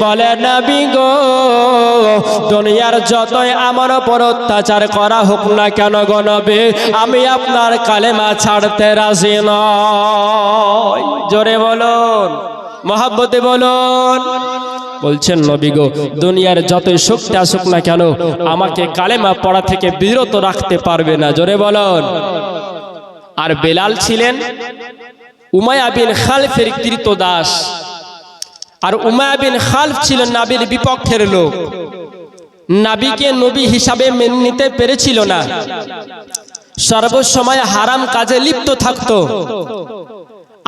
বলে নবী গো, দুনিয়ার যতই আমার উপর অত্যাচার করা হোক না কেন গো নবী, আমি আপনার কালেমা ছাড়তে রাজি নই। জোরে বলুন, মহব্বতে বলুন। বলছেন নবী গো, দুনিয়ার যতই শক্তি আসুক না কেন আমাকে কালেমা পড়া থেকে বিরত রাখতে পারবে না। জোরে বলুন। আর বেলাল ছিলেন উমাইয়া বিন খালফের কৃতদাস, আর উমাইয়া বিন খালফ ছিলেন নবীর বিপক্ষের লোক। নবীকে নবী হিসাবে মেনে নিতে পেরেছিল না, সর্বসময় হারাম কাজে লিপ্ত থাকতো,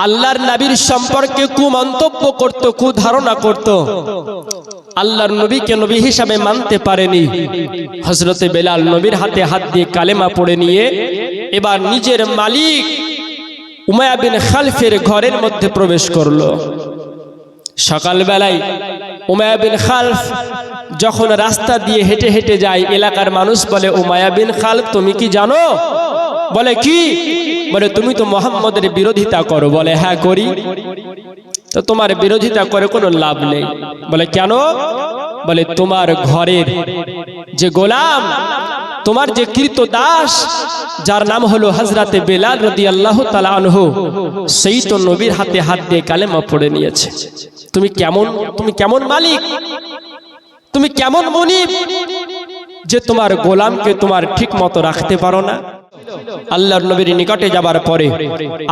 আল্লাহর নবীর সম্পর্কে কুমন্তব্য করত, কুধারণা করত, আল্লাহর নবীকে নবী হিসাবে মানতে পারেনি। হযরতে বেলাল নবীর হাতে হাত দিয়ে কালেমা পড়ে নিয়ে এবার নিজের মালিক উমাইয়া বিন খালফের ঘরের মধ্যে প্রবেশ করলো। সকালবেলায় উমাইয়া বিন খালফ যখন রাস্তা দিয়ে হেঁটে হেঁটে যায়, এলাকার মানুষ বলে, উমাইয়া বিন খালফ তুমি কি জানো? বলে কি? বলে তুমি তো মুহাম্মদের বিরোধিতা করো। বলে হ্যাঁ করি। তো তোমার বিরোধিতা করে কোনো লাভ নেই। বলে কেন? বলে তোমার ঘরের যে গোলাম, তোমার যে কৃতদাস, যার নাম হলো হযরতে বেলাল রাদিয়াল্লাহু তাআলা আনহু, সেই তো নবীর হাতে হাত দিয়ে কালেমা পড়ে নিয়েছে। তুমি কেমন মালিক, তুমি কেমন মুনিব যে তোমার গোলামকে তোমার ঠিক মতো রাখতে পারো না? আল্লাহর নবীর নিকটে যাবার পরে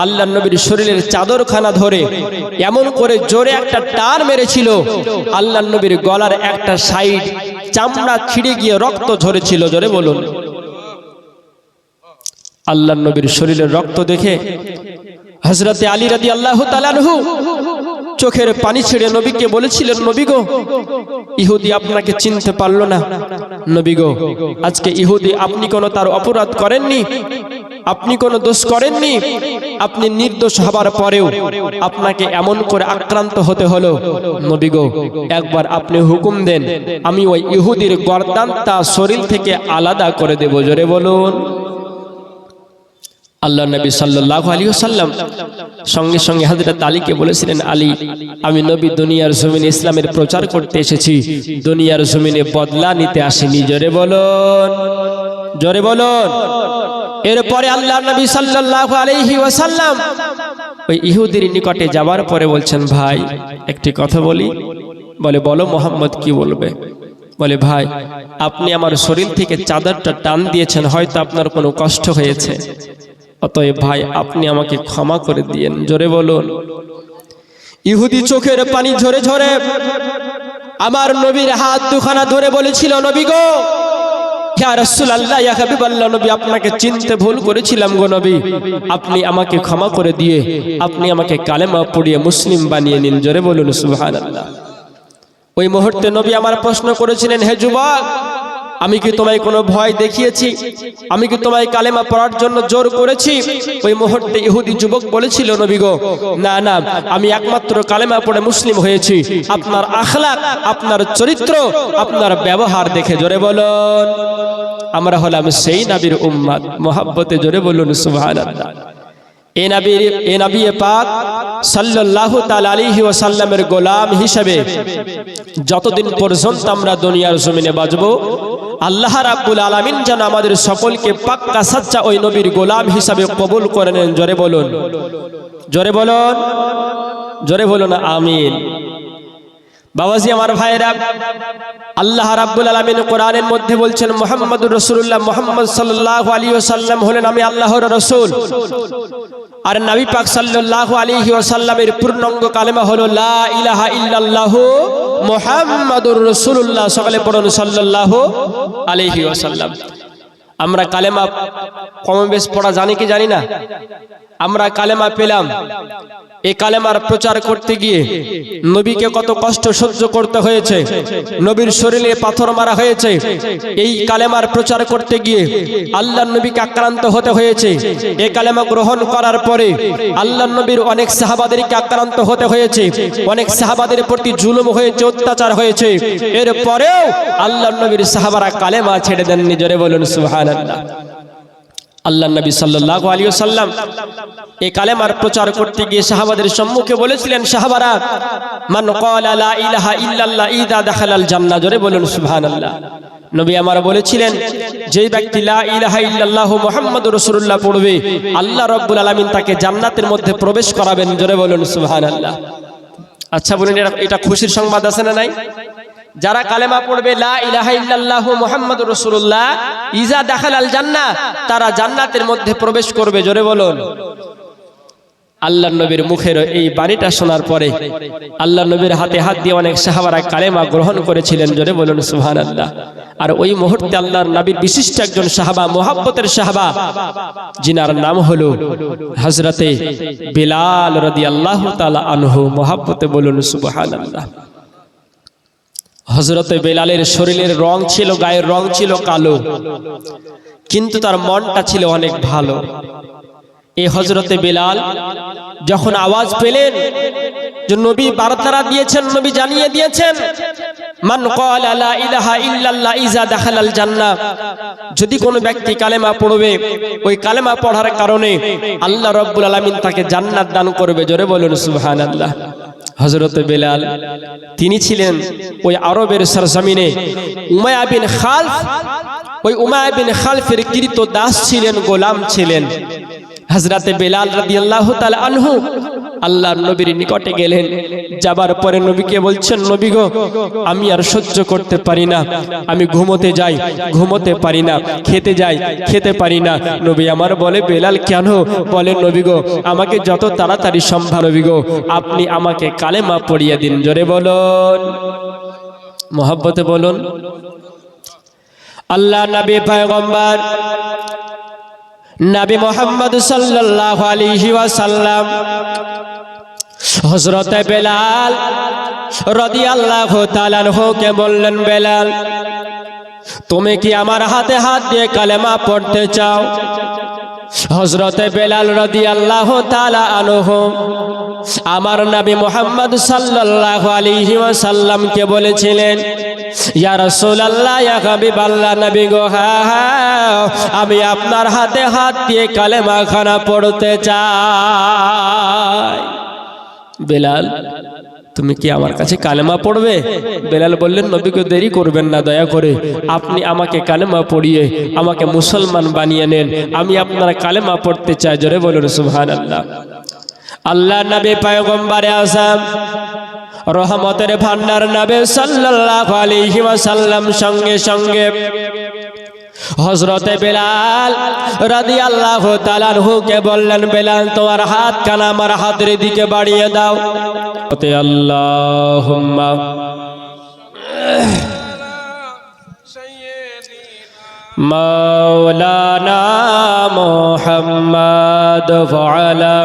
আল্লাহর নবীর শরীরের চাদরখানা ধরে এমন করে জোরে একটা টান মেরেছিল, আল্লাহর নবীর গলার একটা সাইড চামড়া ছিঁড়ে গিয়ে রক্ত ঝরেছিল। জোরে বলুন। আল্লাহর নবীর শরীরের রক্ত দেখে হযরতে আলী রাদিয়াল্লাহু তাআলা আনহু চোখের পানি ছেড়ে নবীকে বলেছিলেন, নবী গো, ইহুদি আপনাকে চিনতে পারলো না। নবী গো, আজকে ইহুদি আপনি কোনো তার অপরাধ করেননি, আপনি কোনো দোষ করেননি, আপনি নির্দোষ হবার পরেও আপনাকে এমন করে আক্রান্ত হতে হলো। নবী গো, একবার আপনি হুকুম দেন, আমি ওই ইহুদির গর্দানটা শরীর থেকে আলাদা করে দেব। জোরে বলুন। আল্লাহ নবী সাল্লাল্লাহু আলাইহি ওয়াসাল্লাম সঙ্গে সঙ্গে হযরত আলীকে বলেছিলেন, আলী, আমি নবী দুনিয়ার জমিনে ইসলামের প্রচার করতে এসেছি, দুনিয়ার জমিনে বদলা নিতে আসিনি। জোরে বলুন, জোরে বলুন। এরপরে আল্লাহ নবী সাল্লাল্লাহু আলাইহি ওয়াসাল্লাম ওই ইহুদির নিকটে যাবার পরে বলছেন, ভাই একটি কথা বলি। বলে বলো মুহাম্মদ, কি বলবে? বলে ভাই, আপনি আমার শরীর থেকে চাদরটা টান দিয়েছেন, হয়তো আপনার কোনো কষ্ট হয়েছে, অতএব ভাই আপনি আমাকে ক্ষমা করে দিয়েন। জোরে বলুন। ইহুদি চোখের পানি ঝরে ঝরে আমার নবীর হাত দুখানা ধরে বলেছিল, নবী গো, ইয়া রাসূলুল্লাহ, ইয়া হাবিবাল্লাহ, নবী আপনাকে চিনতে ভুল করেছিলাম গো নবী, আপনি আমাকে ক্ষমা করে দিয়ে আপনি আমাকে কালেমা পড়িয়ে মুসলিম বানিয়ে নিন। জোরে বলুন সুবহানাল্লাহ। ওই মুহূর্তে নবী আমার প্রশ্ন করেছিলেন, হে যুবক, আমি কি তোমায় কোনো ভয় দেখিয়েছি? আমি কি তোমায় কালেমা পড়ার জন্য জোর করেছি? ওই মুহূর্তে ইহুদি যুবক বলেছিল, নবী গো, না না, আমি একমাত্র কালেমা পড়ে মুসলিম হয়েছি আপনার আখলাক, আপনার চরিত্র, আপনার ব্যবহার দেখে। জোরে বলুন। আমরা হলাম সেই নবীর উম্মত। মহব্বতে জোরে বলুন সুবহানাল্লাহ। এ নবী পাক সাল্লাল্লাহু তাআলা আলাইহি ওয়াসাল্লামের গোলাম হিসেবে যতদিন পর্যন্ত আমরা দুনিয়ার জমিনে বাঁচব, আল্লাহ রাব্বুল আলামিন যেন আমাদের সকলকে পাক্কা সাচ্চা ওই নবীর গোলাম হিসাবে কবুল করে নেন। জোরে বলুন, জোরে বলুন, জোরে বলুন আমিন। বাবাজি আমার ভাইরা, আল্লাহ রাব্বুল আলামিন কোরআনের মধ্যে বলছেন, মুহাম্মাদুর রাসূলুল্লাহ, মুহাম্মদ সাল্লাল্লাহু আলাইহি ওয়াসাল্লাম হলেন আমি আল্লাহর রাসূল। আর নবী পাক সাল্লাল্লাহু আলাইহি ওয়াসাল্লামের পূর্ণাঙ্গ কালেমা হলো লা ইলাহা ইল্লাল্লাহু মুহাম্মাদুর রাসূলুল্লাহ। সকলে পড়ুন সাল্লাল্লাহু আলাইহি ওয়াসাল্লাম। আমরা কালেমা কম বেশ পড়া জানি কি জানি না? আমরা কালেমা পেলাম, এই কালেমার প্রচার করতে গিয়ে নবীকে কত কষ্ট সহ্য করতে হয়েছে, নবীর শরীরে পাথর মারা হয়েছে। এই কালেমার প্রচার করতে গিয়ে আল্লাহর নবীকে আক্রান্ত হতে হয়েছে। এই কালেমা গ্রহণ করার পরে আল্লাহর নবীর অনেক সাহাবাদেরকে আক্রান্ত হতে হয়েছে, অনেক সাহাবাদের প্রতি জুলুম হয়েছে, অত্যাচার হয়েছে। এরপরেও আল্লাহর নবীর সাহাবারা কালেমা ছেড়ে দেননি। জোরে বলুন সুবহানাল্লাহ। আল্লাহ নবী সাল্লাল্লাহু আলাইহি ওয়াসাল্লাম এই কালেমার প্রচার করতে গিয়ে সাহাবাদের সম্মুখে বলেছিলেন, সাহাবারা, মান ক্বালা লা ইলাহা ইল্লাল্লাহ ইযা দাখালাল জান্নাহ, জোরে বলুন সুবহানাল্লাহ। নবী আমার বলেছিলেন, যেই ব্যক্তি লা ইলাহা ইল্লাল্লাহ মুহাম্মাদুর রাসূলুল্লাহ পড়বে, আল্লাহ রাব্বুল আলামিন তাকে জান্নাতের মধ্যে প্রবেশ করাবেন, জোরে বলুন সুবহানাল্লাহ। আচ্ছা বলুন, এটা খুশির সংবাদ আছে না নাই? যারা কালেমা পড়বে লা ইলাহা ইল্লাল্লাহু মুহাম্মাদুর রাসূলুল্লাহ ইজা দাখালাল জান্নাহ, তারা জান্নাতের মধ্যে প্রবেশ করবে, জোরে বলুন। আল্লাহর নবীর মুখের এই বাণীটা শোনার পরে আল্লাহর নবীর হাতে হাত দিয়ে অনেক সাহাবারা কালেমা গ্রহণ করেছিলেন, জোরে বলুন সুবহানাল্লাহ। আর ওই মুহূর্তে আল্লাহর নবীর বিশিষ্ট একজন সাহাবা, মুহাব্বতের সাহাবা, যিনার নাম হলো হযরতে বিলাল রাদিয়াল্লাহু তাআলা আনহু, মুহাব্বতে বলুন সুবহানাল্লাহ। হযরতে বেলালের শরীরের রং ছিল, গায়ের রং ছিল কালো, কিন্তু তার মনটা ছিল অনেক ভালো। এই হযরতে বেলাল যখন আওয়াজ পেলেন যে নবী বার্তা দিয়েছেন, নবী জানিয়ে দিয়েছেন, মান ক্বালা লা ইলাহা ইল্লাল্লাহ ইযা দাখালাল জান্নাহ, যদি কোনো ব্যক্তি কালেমা পড়বে, ওই কালেমা পড়ার কারণে আল্লাহ রাব্বুল আলামিন তাকে জান্নাত দান করবে, জোরে বলুন সুবহানাল্লাহ। হযরত বেলাল তিনি ছিলেন ওই আরবের সরজমিনে উমাইয়া বিন খালফ, ওই উমাইয়া বিন খালফের কৃত দাস ছিলেন, গোলাম ছিলেন। হযরতে বেলাল রাদিয়াল্লাহু তাআলা আনহু আল্লাহর নবীর নিকটে গেলেন, যাবার পরে নবীকে বলছেন, নবী গো, আমি আর সহ্য করতে পারি না, আমি ঘুমোতে যাই, ঘুমোতে পারি না, খেতে যাই, খেতে পারি না। নবী আমার বলে, বেলাল কেন? বলে, নবী গো, আমাকে যত তাড়াতাড়ি সম্ভব নবী গো, আপনি আমাকে কালেমা পড়িয়ে দিন, জোরে বলুন, মুহাব্বতে বলুন। আল্লাহ নবী পয়গম্বর নবী মুহাম্মদ সাল্লাল্লাহু আলাইহি ওয়াসাল্লাম হযরতে বেলাল রাদিয়াল্লাহু তাআলা আনহুকে বললেন, বেলাল, তুমি কি আমার হাতে হাত দিয়ে কালেমা পড়তে চাও? হযরতে বেলাল রাদিয়াল্লাহু তাআলা আনহু আমার নবী মুহাম্মদ সাল্লাল্লাহু আলাইহি ওয়াসাল্লামকে বলেছিলেন, ইয়া রাসূলুল্লাহ, ইয়া হাবিবাল্লাহ, নবী গো, হ্যাঁ, আমি আপনার হাতে হাত দিয়ে কালেমা খানা পড়তে চাই। বেলাল, তুমি কি আমার কাছে কালেমা পড়বে? বেলাল বললেন, নবীকে দেরি করবেন না, দয়া করে আপনি আমাকে কালেমা পড়িয়ে আমাকে মুসলমান বানিয়ে নেন, আমি আপনার কালেমা পড়তে চাই, জোরে বলুন সুবহানাল্লাহ। আল্লাহ নবী পয়গম্বরে আযম রহমতের ভান্ডার নবী সাল্লাল্লাহু আলাইহি ওয়াসাল্লাম সঙ্গে সঙ্গে হযরতে বেলাল রাদিয়াল্লাহু তাআলা আনহুকে বললেন, বেলাল, তোমার হাত কানা আমার হাতের দিকে বাড়িয়ে দাও। আল্লাহুম্মা মাওলানা মুহাম্মদ ওয়া আলা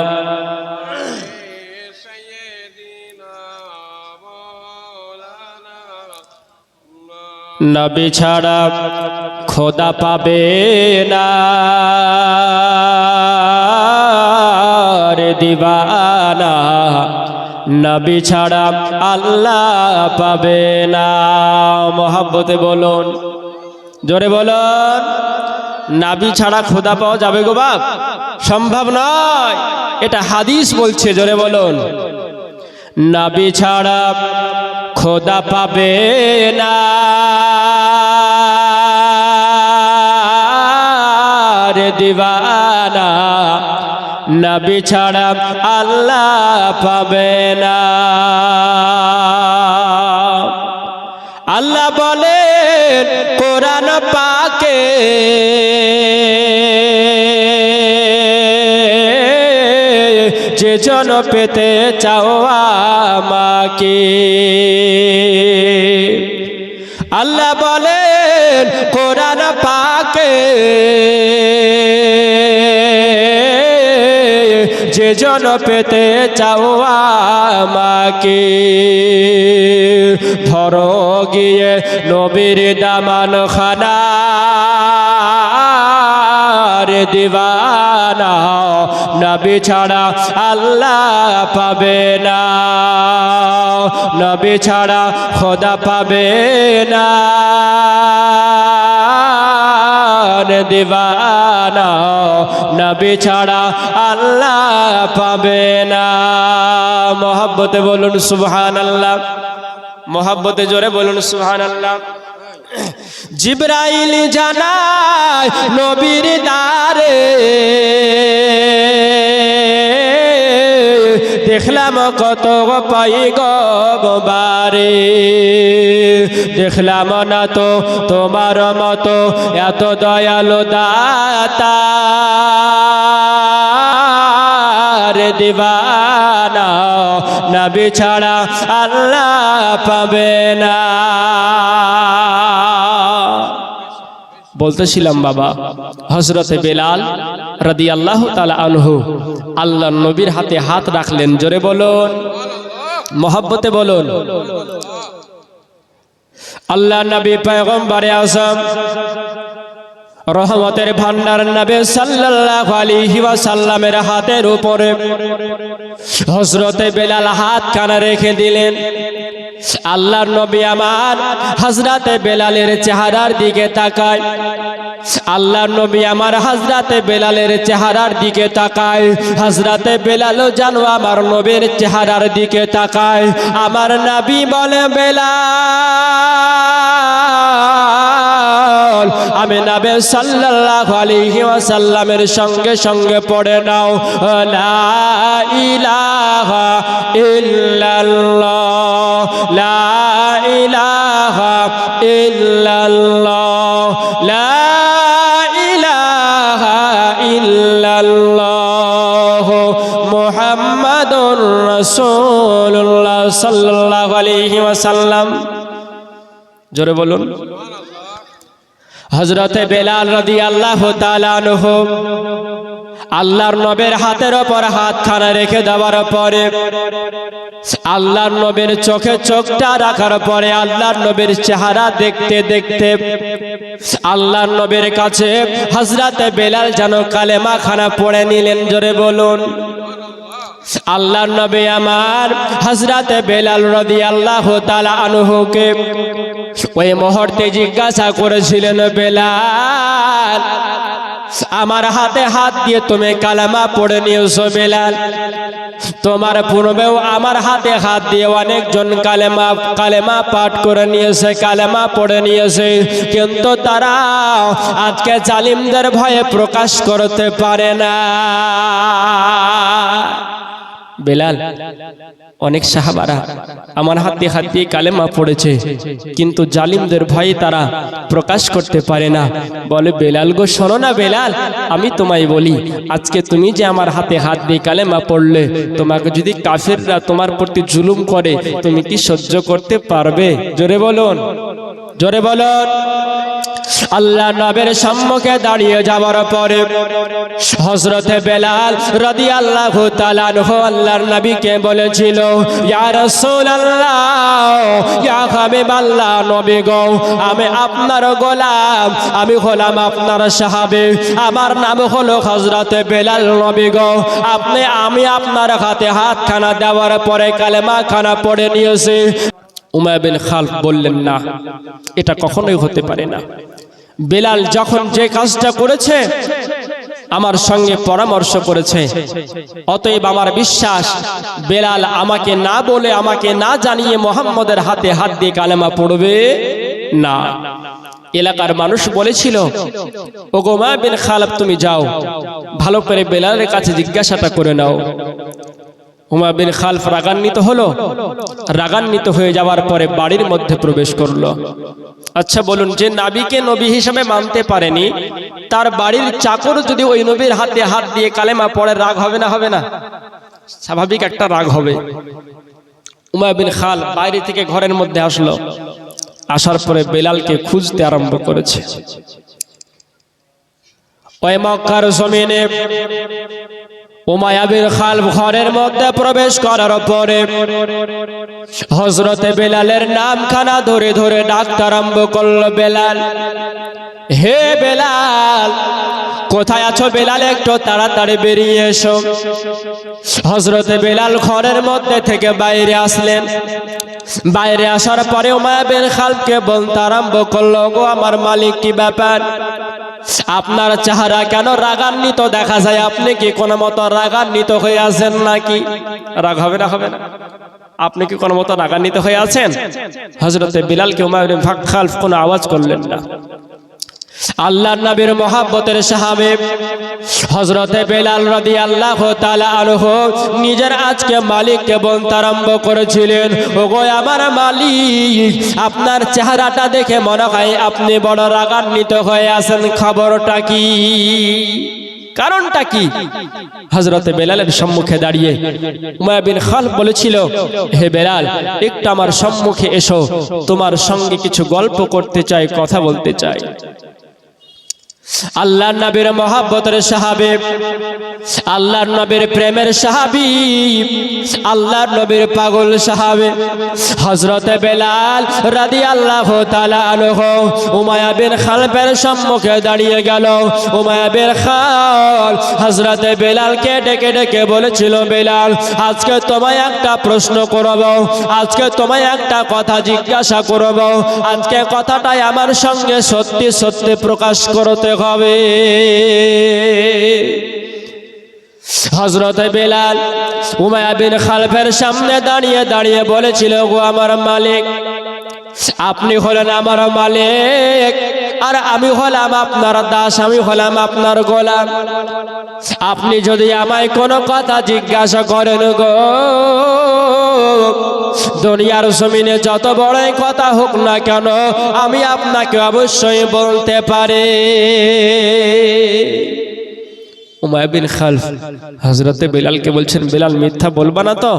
নবী ছাড়া খোদা পাবে না রে দিবানা, নবী ছাড়া আল্লাহ পাবে না। মুহাব্বতে বলুন, জোরে বলুন, নবী ছাড়া খোদা পাওয়া যাবে গো বাপ? সম্ভব নয়, এটা হাদিস বলছে, জোরে বলুন। নবী ছাড়া খোদা পাবে না রে দিবানা, নবী ছাড়া আল্লাহ পাবে না। আল্লাহ বলেন কোরআন পাকে, যে জন পেতে চাও আমাকে, আল্লাহ বলেন কোরআন পাকে, যে জন পেতে চাও আমাকে, ধরো গিয়ে নবীর দামান খানা রে দিবানা, নবী ছাড়া আল্লাহ পাবে না, নবী ছাড়া খোদা পাবে না দিবানা, নবী ছাড়া আল্লাহ পাবে না। মহব্বতে বলুন সুবহানাল্লাহ, মহব্বতে জোরে বলুন সুবহানাল্লাহ। জিবরাইল জানায় নবীর দ্বারে, দেখলাম কত পয়গম্বরে, দেখলাম না তো তোমার মতো এত দয়ালু দাতা, দিবানা, নবী ছাড়া আল্লাহ পাবে না। বলতেছিলাম বাবা, হযরতে বেলাল রাদিয়াল্লাহু তাআলা আনহু আল্লাহর নবীর হাতে হাত রাখলেন। জোরে বলুন, মহব্বতে বলুন। আল্লাহ নবী পয়গম্বরে আযম রহমতের ভান্ডার নবী সাল্লাল্লাহু আলাইহি ওয়াসাল্লামের হাতের উপরে হযরতে বেলাল হাত খানা রেখে দিলেন। আল্লাহর নবী আমার হযরতে বেলালের চেহারার দিকে তাকায়, আল্লাহর নবী আমার হযরতে বেলালের চেহারার দিকে তাকায়। হযরতে বেলালও জানো আমার নবীর চেহারার দিকে তাকায়। আমার নবী বলে, বেলাল, আমি নবী সাল্লাল্লাহু আলাইহি ওয়াসাল্লামের সঙ্গে সঙ্গে পড়ে নাও, লা ইলাহা ইল্লাল্লাহ, লা ইলাহা ইল্লাল্লাহ, লা ইলাহা ইল্লাল্লাহ, মুহাম্মাদুর রাসূলুল্লাহ সাল্লাল্লাহু আলাইহি ওয়াসাল্লাম। জোরে বলুন। হযরতে বেলাল রাদিয়াল্লাহু তাআলা আনহু আল্লাহর নবীর হাতের উপর হাত খানা রেখে দেওয়ার পরে, আল্লাহর নবীর চোখে চোখটা রাখার পরে, আল্লাহর নবীর চেহারা দেখতে দেখতে আল্লাহর নবীর কাছে হযরতে বেলাল যেন কালেমা খানা পড়ে নিলেন। জোরে বলুন। আল্লাহর নবী আমার হযরতে বেলাল রাদিয়াল্লাহু তাআলা আনহুকে ওই মুহূর্তে জিজ্ঞাসা করেছিলেন, বেলাল, আমার হাতে হাত দিয়ে তুমি কালেমা পড়ে নিয়েছো বেলাল, তোমার পূর্বেও আমার হাতে হাত দিয়ে অনেকজন কালেমা পাঠ করে নিয়েছে, কালেমা পড়ে নিয়েছে, কিন্তু তারা আজকে জালিমদের ভয়ে প্রকাশ করতে পারে না। বেলাল, অনেক সাহাবারা আমার হাতে হাত দিয়ে কালেমা পড়েছে, কিন্তু জালিমদের ভয়ে তারা প্রকাশ করতে পারে না। বলে, বেলাল গো, শোনো না বেলাল, আমি তোমায় বলি, আজকে তুমি যে আমার হাতে হাত দিয়ে কালেমা পড়লে, তোমাকে যদি কাফিররা তোমার প্রতি জুলুম করে, তুমি কি সহ্য করতে পারবে? জোরে বলুন, জোরে বলুন। আল্লাহ নবীর সম্মুখে দাঁড়িয়ে যাওয়ার পরে হযরতে বেলাল রাদিয়াল্লাহু তাআলা আনহু আল্লাহর নবীকে বলেছিল, ইয়া রাসূলুল্লাহ, ইয়া হাবিবাল্লাহ, নবী গো, আমি আপনার গোলাম, আমি হলাম আপনার সাহাবী, আমার নাম হলো হযরতে বেলাল। নবী গো, আমি আপনার হাতে হাত খানা দেওয়ার পরে কালেমা খানা পড়ে নিয়েছি। উমাইয়া বিন খালফ বললেন, না, এটা কখনোই হতে পারে না। বেলাল যখন যে কাজটা করেছে আমার সঙ্গে পরামর্শ করেছে, অতএব আমার বিশ্বাস বেলাল আমাকে না বলে, আমাকে না জানিয়ে মুহাম্মদের হাতে হাত দিয়ে কালেমা পড়বে না। এলাকার মানুষ বলেছিল, ওগো উমাইয়া বিন খালফ, তুমি যাও, ভালো করে বেলালের কাছে জিজ্ঞাসাটা করে নাও। উমাইয়া বিন খালফ রাগান্বিত হলো, রাগান্বিত হয়ে যাওয়ার পরে বাড়ির মধ্যে প্রবেশ করলো। আচ্ছা বলুন, যে নবীকে নবী হিসেবে মানতে পারেনি, তার বাড়ির চাকর যদি ওই নবীর হাতে হাত দিয়ে কালেমা পড়ে, রাগ হবে না? হবে না? স্বাভাবিক একটা রাগ হবে। উমাইয়া বিন খালফ বাইরে থেকে ঘরের মধ্যে আসলো, আসার পরে বেলালকে খুঁজতে আরম্ভ করেছে। ওই মক্কার জমিনে উমাইয়া বিন খালফ ঘরের মধ্যে প্রবেশ করার পরে হযরতে বেলালের নামখানা ধরে ধরে ডাকতে আরম্ভ করলো, বেলাল, হে বেলাল, কোথায় আছো বেলাল? একটু তাড়াতাড়ি বেরিয়ে এসো। হযরতে বেলাল ঘরের মধ্যে থেকে বাইরে আসলেন। বাইরে আসার পরে উমাইয়া বিন খালফকে বলতে আরম্ভ করলো, গো আমার মালিক, কি ব্যাপার? আপনার চেহারা কেন রাগান্বিত দেখা যায়? আপনি কি কোনো মতো রাগান্বিত হয়ে আছেন নাকি? রাগ হবে না? হবে না? আপনি কি কোনো মতো রাগান্বিত হয়ে আছেন? হযরতে বিলালকে উমাইর ইবনে খালফ কোনো আওয়াজ করলেন না। আল্লাহর নবীর মহব্বতের সাহাবী হযরতে বেলাল রাদিয়াল্লাহু তাআলা আনহু নিজের আজকে মালিককে বলতে আরম্ভ করেছিলেন, ওগো আমার মালিক, আপনার চেহারাটা দেখে মনে হয় আপনি বড় রাগান্বিত হয়ে আছেন, খবরটা কি? কারণটা কি? হযরতে বেলালের সম্মুখে দাঁড়িয়ে উমাইয়া বিন খালফ বলেছিল, হে বেলাল, একটু আমার সম্মুখে এসো, তোমার সঙ্গে কিছু গল্প করতে চাই, কথা বলতে চাই। আল্লাহর নবীর মহব্বতের সাহাবী, আল্লাহর নবীর প্রেমের সাহাবী, আল্লাহর নবীর পাগল সাহাবী হযরতে বেলাল রাদিয়াল্লাহু তাআলা আনহু উমাইয়া বিন খালফের সম্মুখে দাঁড়িয়ে গেল। উমাইয়া বিন খালফ হযরতে বেলালকে ডেকে ডেকে বলেছিল, বেলাল, আজকে তোমায় একটা প্রশ্ন করব, আজকে তোমায় একটা কথা জিজ্ঞাসা করব, আজকে কথাটাই আমার সঙ্গে সত্যি সত্যি প্রকাশ করতে হবে। হযরতে বেলাল উমাইয়া বিন খালফের সামনে দাঁড়িয়ে দাঁড়িয়ে বলেছিল, গো আমার মালিক, আপনি হলেন আমার মালিক, আর আমি হলাম আপনার দাস, আমি হলাম আপনার গোলাম। আপনি যদি আমায় কোনো কথা জিজ্ঞাসা করেন গো, দুনিয়ার জমিনে যত বড়ই কথা হোক না কেন, আমি আপনাকে অবশ্যই বলতে পারি। উমাইয়া বিন খালফ হযরতে বেলালকে বলছেন, বেলাল, মিথ্যা বলবা না তো?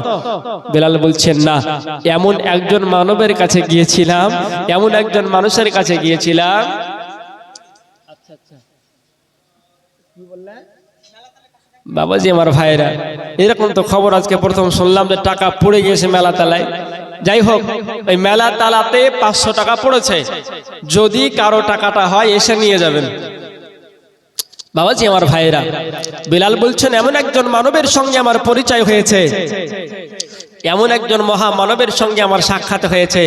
বেলাল বলছেন, না, এমন একজন মানবের কাছে গিয়েছিলাম, এমন একজন মানুষের কাছে গিয়েছিলাম। বাবাজি, আমার ভাইরা, এরকম তো খবর আজকে প্রথম শুনলাম যে টাকা পড়ে গিয়েছে মেলা তালায়। যাই হোক, ওই মেলা তালাতে 500 টাকা পড়েছে, যদি কারো টাকাটা হয় এসে নিয়ে যাবেন। বাবাজি, আমার ভাইরা, বেলাল বলছেন, এমন একজন মানবের সঙ্গে আমার পরিচয় হয়েছে, এমন একজন মহামানবের সঙ্গে আমার সাক্ষাৎ হয়েছে,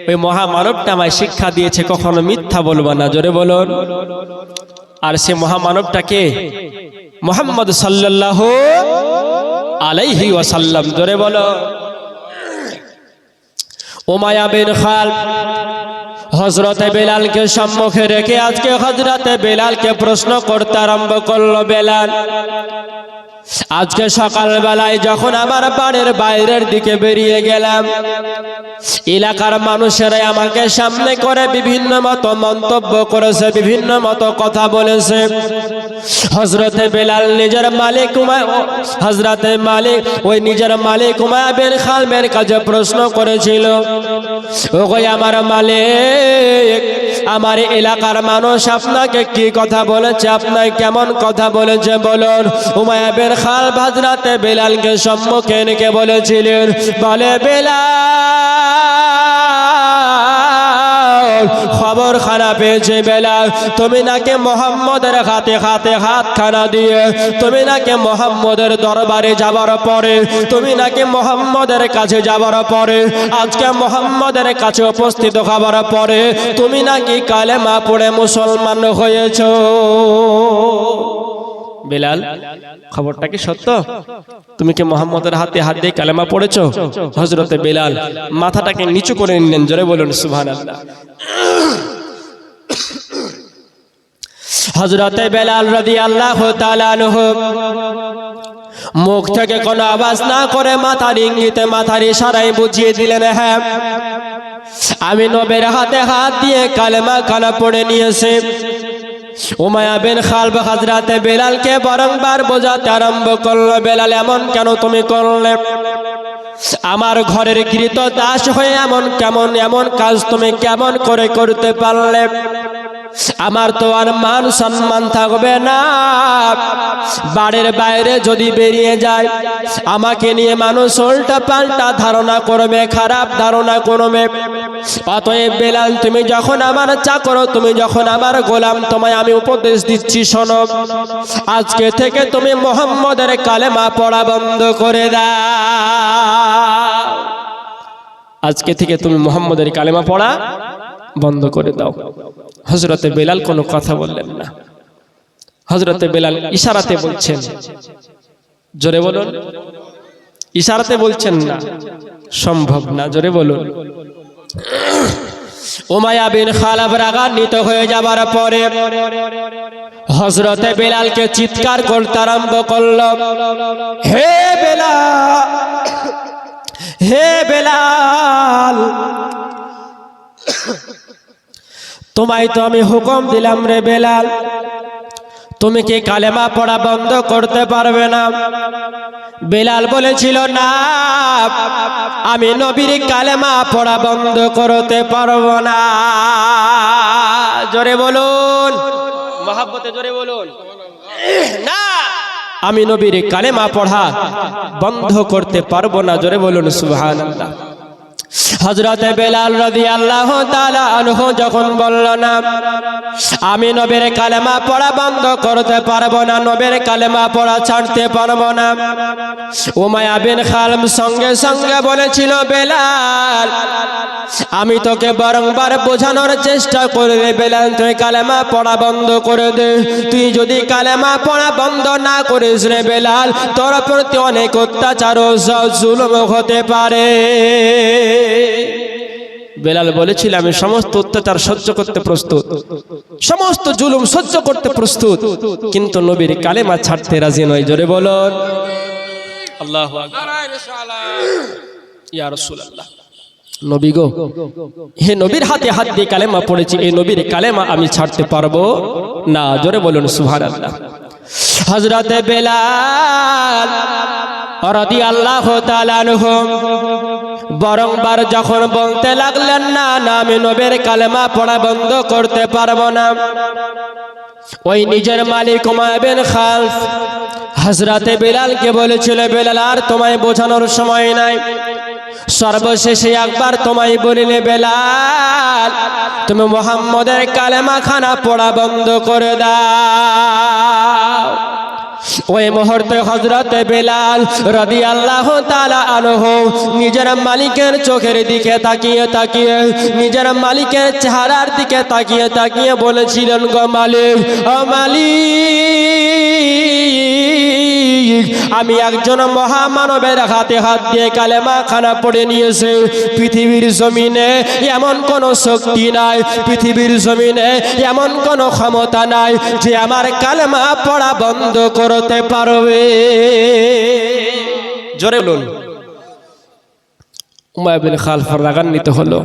ওই মহামানবটা আমায় শিক্ষা দিয়েছে কখনো মিথ্যা বলবা না। জোরে বলুন। আর সে মহামানবটা কে? মুহাম্মদ সাল্লাল্লাহু আলাইহি ওয়াসাল্লাম। জোরে বলো। উমাইয়া বিন খালফ হযরতে বেলালকে সম্মুখে রেখে আজকে হযরতে বেলালকে প্রশ্ন করতে আরম্ভ করলো, বেলাল, আজকে সকালবেলায় যখন আমার বাড়ির বাইরের দিকে বেরিয়ে গেলাম, এলাকার মানুষেরা আমাকে সামনে করে বিভিন্ন মতো মন্তব্য করেছে, বিভিন্ন মতো কথা বলেছে। হযরতে বেলাল নিজের মালিক হযরতে মালিক ওই নিজের মালিক উমাইয়া বিন খালফের কাছে প্রশ্ন করেছিল, ওগো আমার মালিক, আমার এলাকার মানুষ আপনাকে কি কথা বলেছে, আপনাকে কেমন কথা বলেছে বলুন। উমাইয়া বিন খালফ হযরতে বেলালকে সম্মুখে রেখে বলেছিলেন, বলে, বেলাল, খবর খারাপ পেয়েছে বেলাল, তুমি নাকি মুহাম্মদের হাতে হাতে হাতখানা দিয়ে তুমি নাকি মুহাম্মদের দরবারে যাবার পরে, তুমি নাকি মুহাম্মদের কাছে যাবার পরে, আজকে মুহাম্মদের কাছে উপস্থিত হবার পরে তুমি নাকি কালেমা পড়ে মুসলমান হয়েছো। বেলাল, খবরটা কি সত্য? তুমি কি মুহাম্মদের হাতে হাত দিয়ে কালেমা পড়েছো? হযরতে বেলাল মাথাটাকে নিচু করে নিলেন। জোরে বলুন সুবহানাল্লাহ। হযরতে বেলাল রাদিয়াল্লাহু তাআলা আনহু মুখ থেকে কোনো আওয়াজ না করে মাথার ইঙ্গিতে, মাথার ইশারায় বুঝিয়ে দিলেন, হ্যাঁ, আমি নবীর হাতে হাত দিয়ে কালেমা খানা পড়ে নিয়েছি। উমাইয়া বিন খালফ হযরতে বেলালকে বারংবার বোঝাতে আরম্ভ করলো, বেলাল, এমন কেন তুমি করলে? আমার ঘরের গৃহীত দাস হয়ে এমন কাজ তুমি কেমন করে করতে পারলে? আমার তো আর মান সম্মান থাকবে না। বাড়ির বাইরে যদি বেরিয়ে যায়, আমাকে নিয়ে মানুষ উল্টা পাল্টা ধারণা করবে, খারাপ ধারণা করবে। অতএব বেলাল, তুমি যখন আমার চাকর, তুমি যখন আমার গোলাম, তোমায় আমি উপদেশ দিচ্ছি, শোনো, আজকে থেকে তুমি মুহাম্মদের কালেমা পড়া বন্ধ করে দাও। আজকে থেকে তুমি মুহাম্মদের কালেমা পড়া বন্ধ করে দাও। হযরতে বেলাল কোনো কথা বললেন না। হযরতে বেলাল ইশারাতে বলছেন, জোরে বলুন, ইশারাতে বলছেন না, সম্ভব না, জোরে বলুন। উমাইয়া বিন খালাব রাগান্বিত হয়ে যাবার পরে হযরতে বেলালকে চিৎকার করতে আরম্ভ করল, হে বেলাল, হে বেলাল, তোমায় তো আমি হুকুম দিলাম রে বেলাল, তুমি কি কালেমা পড়া বন্ধ করতে পারবে না? বেলাল বলেছিল, না, আমি নবীর কালেমা পড়া বন্ধ করতে পারবো না। জোরে বলুন, মহব্বতে জোরে বলুন, না, আমি নবীর কালেমা পড়া বন্ধ করতে পারবো না। জোরে বলুন সুবহানাল্লাহ। হযরতে বেলাল রাদিয়াল্লাহু তাআলা আনহু যখন বলল, না, আমি নবীর কালেমা পড়া বন্ধ করতে পারবো না, নবীর কালেমা পড়া ছাড়তে পারবো না, উমাইয়া বিন খালাব সঙ্গে সঙ্গে বলেছিল, বেলাল, আমি তোকে বারংবার বোঝানোর চেষ্টা করে রে বেলাল, তুই কালেমা পড়া বন্ধ করে দে। তুই যদি কালেমা পড়া বন্ধ না করিস রে বেলাল, তোর প্রতি অনেক অত্যাচার ও জুলুম হতে পারে। বেলাল বলেছিল, আমি সমস্ত অত্যাচার সহ্য করতে প্রস্তুত, সমস্ত জুলুম সহ্য করতে প্রস্তুত, কিন্তু নবীর কালেমা ছাড়তে রাজি নয়। জোরে বলুন আল্লাহু আকবার। ইয়া রাসূলুল্লাহ, নবী গো, হে নবীর হাতে হাত দিয়ে কালেমা পড়েছি, এই নবীর কালেমা আমি ছাড়তে পারবো না। জোরে বলুন সুবহানাল্লাহ। হযরতে বেলাল রাদিয়াল্লাহু তাআলা আনহু বারংবার যখন বলতে লাগলেন, না, না, আমি নবীর কালেমা পড়া বন্ধ করতে পারবো না, ওই নিজের মালিক উমাইয়া বিন খালাব হযরতে বেলালকে বলেছিল, বেলাল, আর তোমায় বোঝানোর সময় নাই, সর্বশেষে একবার তোমায় বলিলে, বেলাল, তুমি মুহাম্মদের কালেমা খানা পড়া বন্ধ করে দাও। ওই মুহূর্তে হযরতে বেলাল রাদিয়াল্লাহু তাআলা আনহু নিজের মালিকের চোখের দিকে তাকিয়ে তাকিয়ে, নিজের মালিকের চেহারার দিকে তাকিয়ে তাকিয়ে বলেছিলেন, গো মালিক, ও মালিক, আমি একজন মহামানবের হাতে হাত দিয়ে কালেমা খানা পড়ে নিয়েছে। পৃথিবীর জমিনে এমন কোন শক্তি নাই, পৃথিবীর জমিনে এমন কোন ক্ষমতা নাই যে আমার কালেমা পড়া বন্ধ করতে পারবে। জোরে বলুন। উমাইয়া বিন খালাব রাগান্বিত হলো,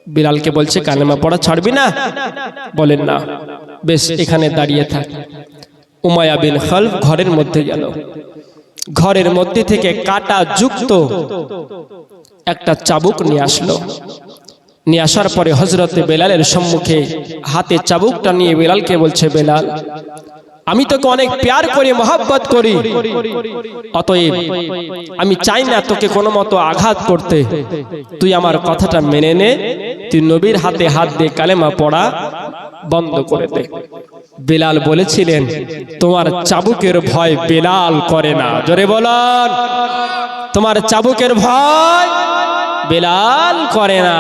বিলালকে বলছে, কালেমা পড়া ছাড়বি না? বলেন, না। বেশ, এখানে দাঁড়িয়ে থাক। উমাইয়া বিন খালাব ঘরের মধ্যে গেল, ঘরের মধ্যে থেকে কাটা যুক্ত একটা চাবুক নিয়ে আসলো। নিয়ে আসার পরে হযরতে বেলালের সম্মুখে হাতে চাবুকটা নিয়ে বেলালকে বলছে, বেলাল, আমি তোকে অনেক প্যার করি, মহব্বত করি, অতএব আমি চাই না তোকে কোনো মতো আঘাত করতে, তুই আমার কথাটা মেনে নে, তুই নবীর হাতে হাত দিয়ে কালেমা পড়া বন্ধ করে দে। বেলাল বলেছিলেন, তোমার চাবুকের ভয় বেলাল করে না। জোরে বলুন, তোমার চাবুকের ভয় বেলাল করে না,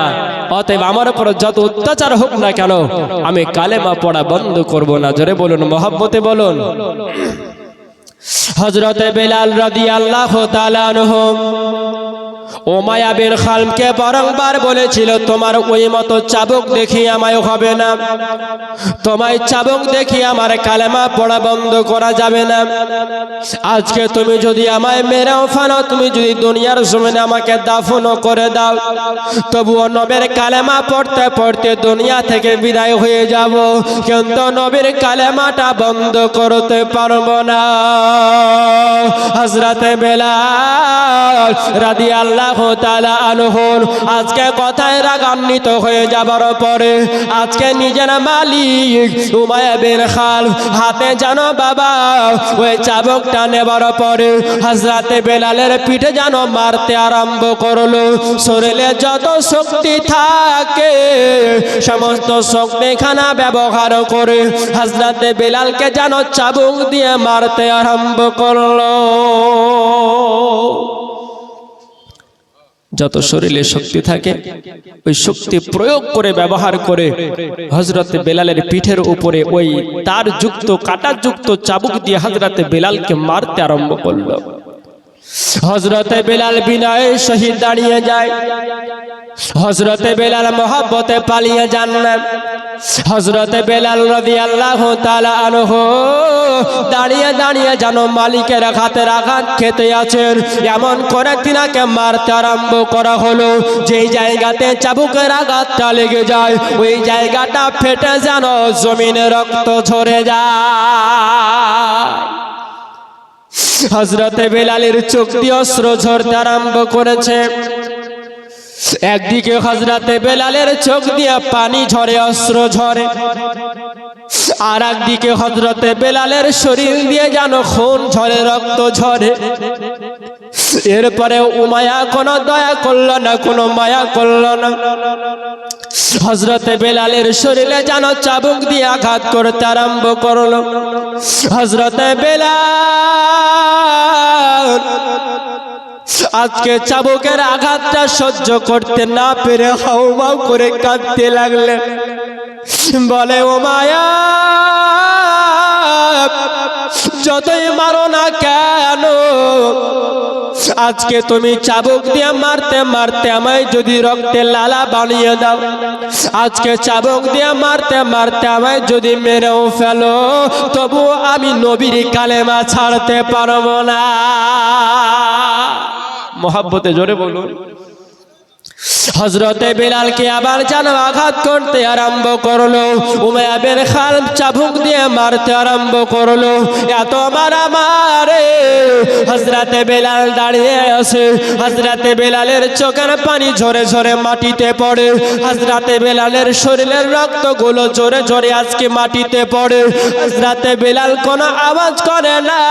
অতএব আমার উপর যত অত্যাচার হোক না কেন, আমি কালেমা পড়া বন্ধ করব না। জোরে বলুন, মহব্বতে বলুন। হযরতে বেলাল রাদিয়াল্লাহু তাআলা আনহু উমাইয়া বিন খালাবকে বারংবার বলেছিল, তোমার ওই মতো চাবুক দেখি আমায় হবে না, তোমায় চাবুক দেখি আমার কালেমা পড়া বন্ধ করা যাবে না। আজকে তুমি যদি আমায় মেরেও ফেলো, তুমি যদি দুনিয়ার জমিনে আমাকে দাফন করে দাও, তবুও নবীর কালেমা পড়তে পড়তে দুনিয়া থেকে বিদায় হয়ে যাব, কিন্তু নবীর কালেমাটা বন্ধ করতে পারবো না। হযরতে বেলাল রাদিয়াল্লাহু তাআলা আনহু আজকে কথায় রাগান্বিত হয়ে যাবার পরে আজকে নিজের মালিক উমাইয়া বিন খালাব হাতে জানো বাবা ওই চাবুকটা নেবার পরে হযরতে বেলালের পিঠে জানো মারতে আরম্ভ করলো। শরীরে যত শক্তি থাকে সমস্ত শক্তিখানা ব্যবহার করে হযরতে বেলালকে জানো চাবুক দিয়ে মারতে আরম্ভ করলো। যত শরীরে শক্তি থাকে ওই শক্তি প্রয়োগ করে ব্যবহার করে হযরত বেলালের পিঠের উপরে ওই তার যুক্ত কাঁটা যুক্ত চাবুক দিয়ে হযরত বেলালকে মারতে আরম্ভ করলো। হযরত বেলাল বিনয়ে শহীদ দাঁড়িয়ে যায়। হযরত বেলাল মহব্বতে পালিয়ে যান না। হযরত বেলাল রাদিয়াল্লাহু তাআলা আনহু দাঁড়িয়ে দাঁড়িয়ে যেন মালিকের হাতের আঘাত খেতে আছেন এমন করে তিনাকে মারতে আরম্ভ করা হলো। যেই জায়গাতে চাবুকের আঘাতটা লেগে যায় ওই জায়গাটা ফেটে যেন জমিনে রক্ত ঝরে যায়। হযরত বেলালের চোখ দিয়ে অশ্রু ঝরতে আরম্ভ করেছে। একদিকে হযরত বেলালের চোখ দিয়ে পানি ঝরে অশ্রু ঝরে, আর একদিকে হযরত বেলালের শরীর দিয়ে যেন খুন ঝরে রক্ত ঝরে। এরপরে উমায়া কোনো দয়া করল না, কোনো মায়া করল না। হযরত বেলালের শরীরে যেন চাবুক দিয়ে আঘাত করতে আরম্ভ করলো। হযরত বেলাল আজকে চাবুকের আঘাতটা সহ্য করতে না পেরে হাউমাউ করে কাঁদতে লাগলেন। বলে ও মায়া, যতই মারো না কেন আজকে তুমি চাবুক দিয়ে মারতে মারতে আমায় যদি রক্তে লালা বানিয়ে দাও, আজকে চাবুক দিয়ে মারতে মারতে আমায় যদি মেরেও ফেলো, তবু আমি নবীর কালেমা ছাড়তে পারবো না। মোহাব্বতে জোরে বলুন। হযরত বেলালকে আবার যেন আঘাত করতে আরম্ভ করলো। উমাইয়া বিন খালদ চাবুক দিয়ে মারতে আরম্ভ করলো। এত মারামারে হযরত বেলাল দাঁড়িয়ে আছে। হযরত বেলালের চোখের পানি ঝরে ঝরে মাটিতে পড়ে। হযরত বেলালের শরীরের রক্তগুলো জোরে জোরে আজকে মাটিতে পড়ে। হযরত বেলাল কোনো আওয়াজ করে না,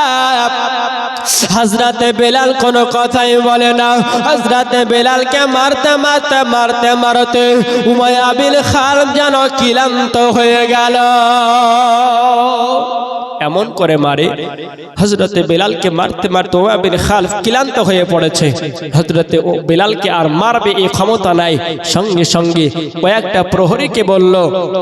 হযরত বেলাল কোনো কথাই বলে না। হযরত বেলালকে মারতে মারতে মারতে মারতে উমাইয়া বিন খালদ যেন ক্লান্ত হয়ে গেল। এমন করে মারে হযরত বেলালকে মারতে মারতে উমাইয়া বিন খালদ ক্লান্ত হয়ে পড়েছে। হযরত বেলালকে আর মারবে এই ক্ষমতা নাই। সঙ্গে সঙ্গে কয়েকটা প্রহরীকে বলল,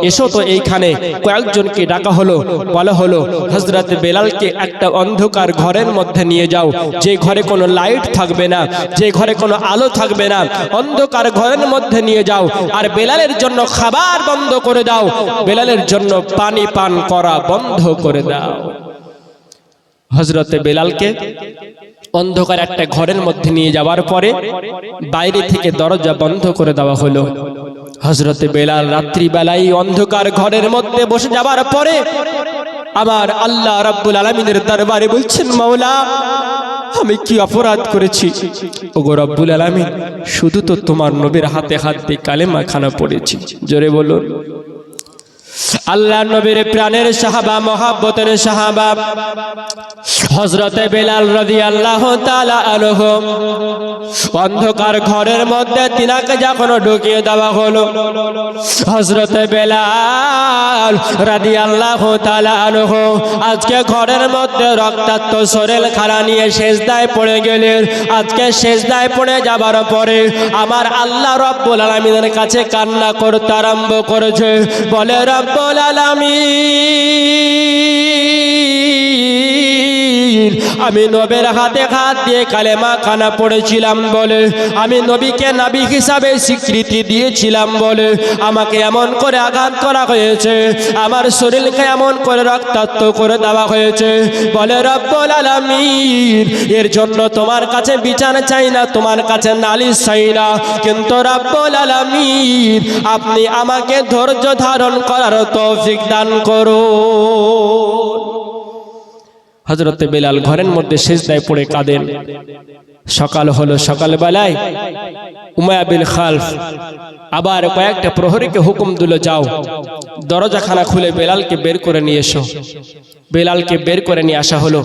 এসো তো এইখানে। কয়েকজনকে ডাকা হলো, বলা হলো হযরত বেলালকে একটা অন্ধকার ঘরের মধ্যে নিয়ে যাও, যে ঘরে কোনো লাইট থাকবে না, যে ঘরে কোনো আলো থাকবে না, অন্ধকার ঘরের মধ্যে নিয়ে যাও। আর বেলালের জন্য খাবার বন্ধ করে দাও, বেলালের জন্য পানি পান করা বন্ধ করে দাও। হযরত বেলালকে অন্ধকার একটা ঘরের মধ্যে নিয়ে যাওয়ার পরে বাইরে থেকে দরজা বন্ধ করে দেওয়া হলো। হযরত বেলাল রাত্রিবেলায় অন্ধকার ঘরের মধ্যে বসে যাওয়ার পরে আমার আল্লাহ রাব্বুল আলামিনের দরবারে বলছেন, মাওলা আমি কি অপরাধ করেছি? ওগো রব্বুল আলামিন, শুধু তো তোমার নবীর হাতে হাত দিয়ে কালেমা খানা পড়েছি। জোরে বলুন। আল্লাহ নবীর প্রাণের সাহাবা, মহব্বতের সাহাবা হযরত বেলাল রাদিয়াল্লাহু তাআলা আনহু অন্ধকার ঘরের মধ্যে তিনাকে যখন ঢুকিয়ে দেওয়া হলো, হযরত বেলাল রাদিয়াল্লাহু তাআলা আনহু আজকে ঘরের মধ্যে রক্তাক্ত শরীর খাড়া নিয়ে সিজদায় পড়ে গেলেন। আজকে সিজদায় পড়ে যাবার পরে আমার আল্লাহ রাব্বুল আলামিনের কাছে কান্না করতে আরম্ভ করেছে। বলে, রব্বুল আলামিন, আমি নবীর হাতে হাত দিয়ে কালেমা খানা পড়েছিলাম বলে, আমি নবীকে নবী হিসাবে স্বীকৃতি দিয়েছিলাম বলে আমাকে এমন করে আঘাত করা হয়েছে, আমার শরীরকে এমন করে রক্তাক্ত করে দেওয়া হয়েছে। বলে, রব্বুল আলামিন, এর জন্য তোমার কাছে বিচার চাই না, তোমার কাছে নালিশ চাই না, কিন্তু রব্বুল আলামিন আপনি আমাকে ধৈর্য ধারণ করার তৌফিক দান করুন। হযরত বেলাল ঘরের মধ্যে সিজদায় পড়ে কাঁদেন। সকাল হলো, সকালবেলায় উমাইয়া বিন খালদ আবার কয়েকটা প্রহরীকে হুকুম দিল, যাও দরজাখানা খুলে বেলালকে বের করে নিয়ে এসো। বেলালকে বের করে নিয়ে আসা হলো।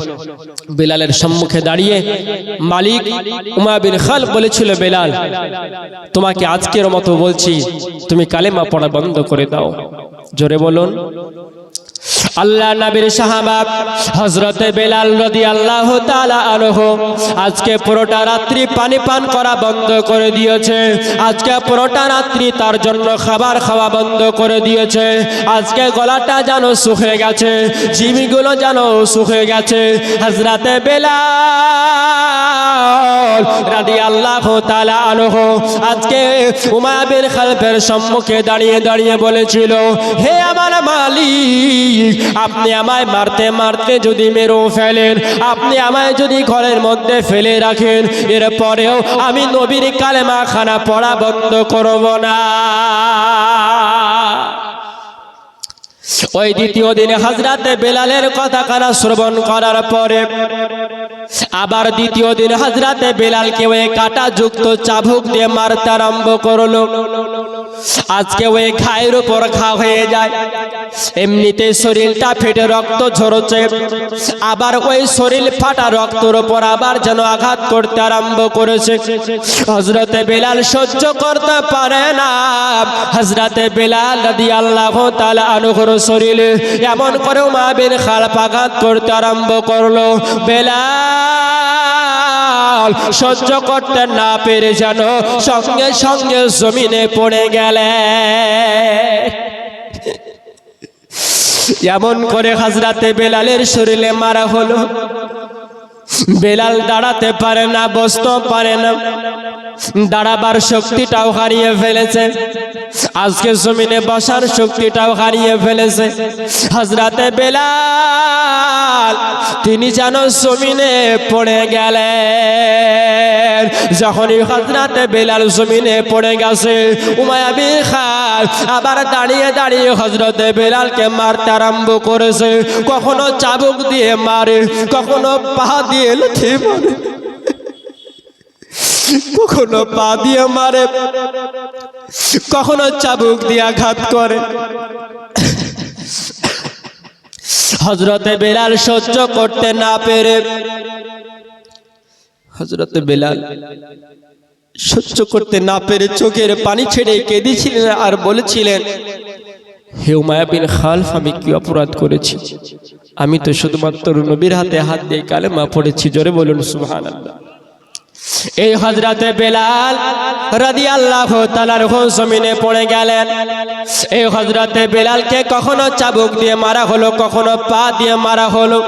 বেলালের সম্মুখে দাঁড়িয়ে মালিক উমাইয়া বিন খালদ বলেছিল, বেলাল তোমাকে আজকের মতো বলছি, তুমি কালেমা পড়া বন্ধ করে দাও। জোরে বলুন। আল্লাহ নবীর সাহাবা হযরতে বেলাল রাদিয়াল্লাহু তাআলা আনহু আজকে পুরোটা রাত্রি পানি পান করা বন্ধ করে দিয়েছে। আজকে পুরোটা রাত্রি তার জন্য খাবার খাওয়া বন্ধ করে দিয়েছে। আজকে গলাটা যেন শুকিয়ে গেছে, জিমিগুলো যেন শুকিয়ে গেছে। হযরতে বেলাল রাদিয়াল্লাহু তাআলা আনহু আজকে উমাইয়া বিন খালফের সম্মুখে দাঁড়িয়ে দাঁড়িয়ে বলেছিল, হে আমার মালিক, আপনি আমায় মারতে মারতে যদি মেরে ফেলেন, আপনি আমায় যদি ঘরের মধ্যে ফেলে রাখেন, এরপরেও আমি নবীর কালেমা খানা পড়া বন্ধ করব না। ওই দ্বিতীয় দিনে হযরতে বেলালের কথা কানা শ্রবণ করার পরে আবার দ্বিতীয় দিন হযরতে বেলালকে ওই কাটা যুক্ত চাবুক দিয়ে মারতে আরম্ভ করলো। আজকে ওই ঘায়ের উপর ঘা হয়ে যায়, এমনিতে শরীরটা ফেটে রক্ত ঝরছে, আবার ওই শরীর ফাটা রক্তের উপর আবার যেন আঘাত করতে আরম্ভ করেছে। হযরতে বেলাল সহ্য করতে পারে না। হযরতে বেলাল রাদিয়াল্লাহু তাআলা আনহুর শরীরে এমন করে উমাইয়া বিন খালফ আঘাত করতে আরম্ভ করলো। বেলাল সহ্য করতে না পেরে যেন সঙ্গে সঙ্গে জমিনে পড়ে গেলেন। এমন করে হযরতে বেলালের শরীরে মারা হলো। বেলাল দাঁড়াতে পারে না, বসতে পারে না, দাঁড়াবার শক্তিটাও হারিয়ে ফেলেছে। আজকে জমিনে বসার শক্তিটাও হারিয়ে ফেলেছে। হযরতে বেলাল তিনি যেন জমিনে পড়ে গেলেন। যখনই হযরতে বেলাল জমিনে পড়ে গেছে, উমাইয়া বিন খালফ আবার দাঁড়িয়ে দাঁড়িয়ে হযরতে বেলালকে মারতে আরম্ভ করেছে। কখনো চাবুক দিয়ে মারে, কখনো পা দিয়ে লাথি মারে, কখনো পা দিয়ে মারে, কখনো চাবুক দিয়ে আঘাত করে। হযরতে বেলাল সহ্য করতে না পেরে হযরতে বেলাল সহ্য করতে না পেরে চোখের পানি ছেড়ে কেঁদেছিলেন আর বলেছিলেন, হে উমাইয়া বিন খালফ, আমি কি অপরাধ করেছি? আমি তো শুধুমাত্র নবীর হাতে হাত দিয়ে কালেমা পড়েছি। জোরে বলুন সুবহানাল্লাহ। এই হযরতে বেলাল রাদিয়াল্লাহু তাআলা জমিনে পড়ে গেলেন। এই হযরতে বেলালকে কখনো চাবুক দিয়ে মারা হলো, কখনো পা দিয়ে মারা হলো।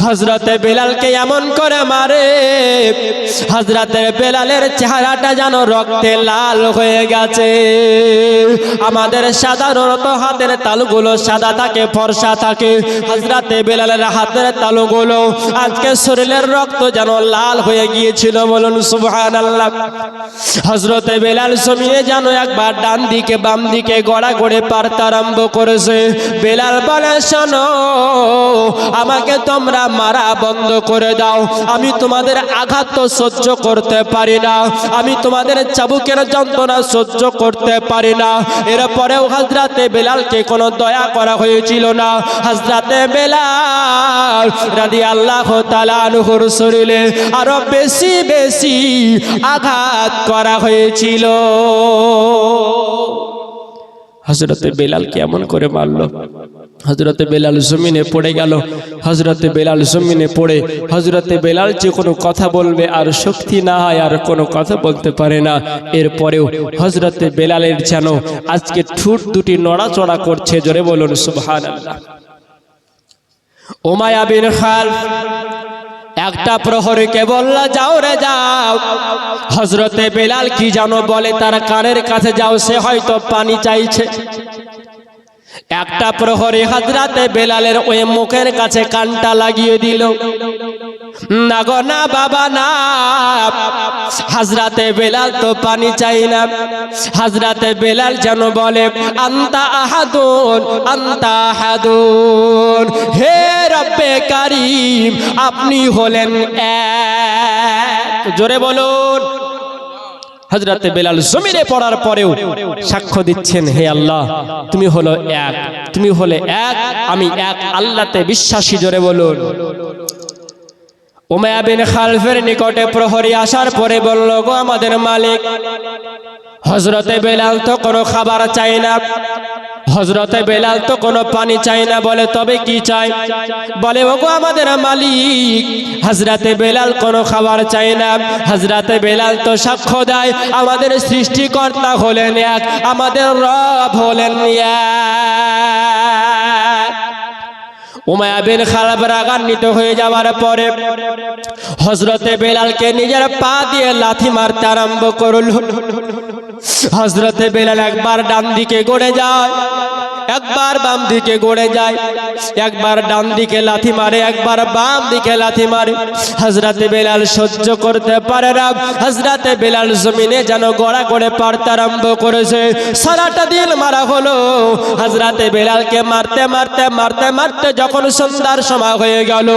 হযরতে বেলালকে এমন করে মারে, হযরতে বেলালের চেহারাটা যেন রক্তে লাল হয়ে গেছে। আমাদের সাধারণত হাতের তালুগুলো সাদা থাকে, ফর্সা থাকে। হযরতে বেলালের হাতের তালুগুলো আজকে শরীরের রক্ত যেন লাল হয়ে গিয়েছিল। বলুন সুবহানাল্লাহ। হযরতে বেলাল জমিনে যেন একবার ডান দিকে বাম দিকে গড়াগড়ি পারতে আরম্ভ করেছে। বেলাল বলে, শোনো, আমাকে তোমরা মারা বন্ধ করে দাও। আমি তোমাদের আঘাত তো সহ্য করতে পারি না, আমি তোমাদের চাবুকের যন্ত্রণা সহ্য করতে পারি না। এরপরেও হযরতে বেলালকে কোনো দয়া করা হয়েছিল না। হযরতে বেলাল রাদিয়াল্লাহু তাআলা আনহুর শরীরে আরো বেশি বেশি আঘাত করা হয়েছিল। হযরতে বেলাল কেমন করে মারলো? হযরতে বেলাল জমিনে পড়ে গেল। হযরতে বেলাল জমিনে পড়ে হযরতে বেলাল যে কোনো কথা বলবে আর শক্তি না হয়, আর কোনো কথা বলতে পারে না। এরপরেও হযরতে বেলালের যেন আজকে ঠোঁট দুটি নড়াচড়া করছে। জোরে বলুন সুবহানাল্লাহ। উমাইয়া বিন খালফ একটা প্রহরীকে বলল, যাও রে যাও, হযরতে বেলাল কি জানো বলে তার কানের কাছে যাও, সে হয়তো পানি চাইছে। একটা প্রহরী হযরতে বেলালের ওই মুখের কাছে কানটা লাগিয়ে দিল। না গো না বাবা না, হযরতে বেলাল তো পানি চাই না। হযরতে বেলাল যেন বলে, আনতা আহাদুন আনতা আহাদুন, হে রব্বে কারীম, আপনি হলেন এক। জোরে বলুন। হযরতে বেলাল জমিনে পড়ার পরেও সাক্ষ্য দিচ্ছেন, হে আল্লাহ, তুমি হলো এক, তুমি হলে এক, আমি এক, আল্লাহতে বিশ্বাসী। জোরে বলুন। উমাইয়া বিন খালফের নিকটে প্রহরী আসার পরে বলল, গো আমাদের মালিক, হযরতে বেলাল তো কোনো খাবার চাই না, হযরতে বেলাল তো কোনো পানি চাই না, বলে তবে কি চাই? বলে ওগো আমাদের মালিক, হযরতে বেলাল কোনো খাবার চাই না। হযরতে বেলাল তো সাক্ষ্য দেয় আমাদের সৃষ্টিকর্তা হলেন এক, আমাদের রব হলেন এক। উমাইয়া বিন খালাব রাগান্বিত হয়ে যাওয়ার পরে হযরতে বেলালকে নিজের পা দিয়ে লাথি মারতে আরম্ভ করল। হযরতে বেলাল একবার ডান দিকে গড়ে যায়, একবার বাম দিকে গড়ে যায়, একবার ডান দিকে লাথি মারে, একবার বাম দিকে লাথি মারে। হযরতে বেলাল সহ্য করতে পারে না। হযরতে বেলাল জমিনে যেন গড়া করে পড়তে আরম্ভ করেছে। সারাটা দিন মারা হলো। হযরতে বেলালকে মারতে মারতে মারতে মারতে যখন সন্ধ্যার সময় হয়ে গেল,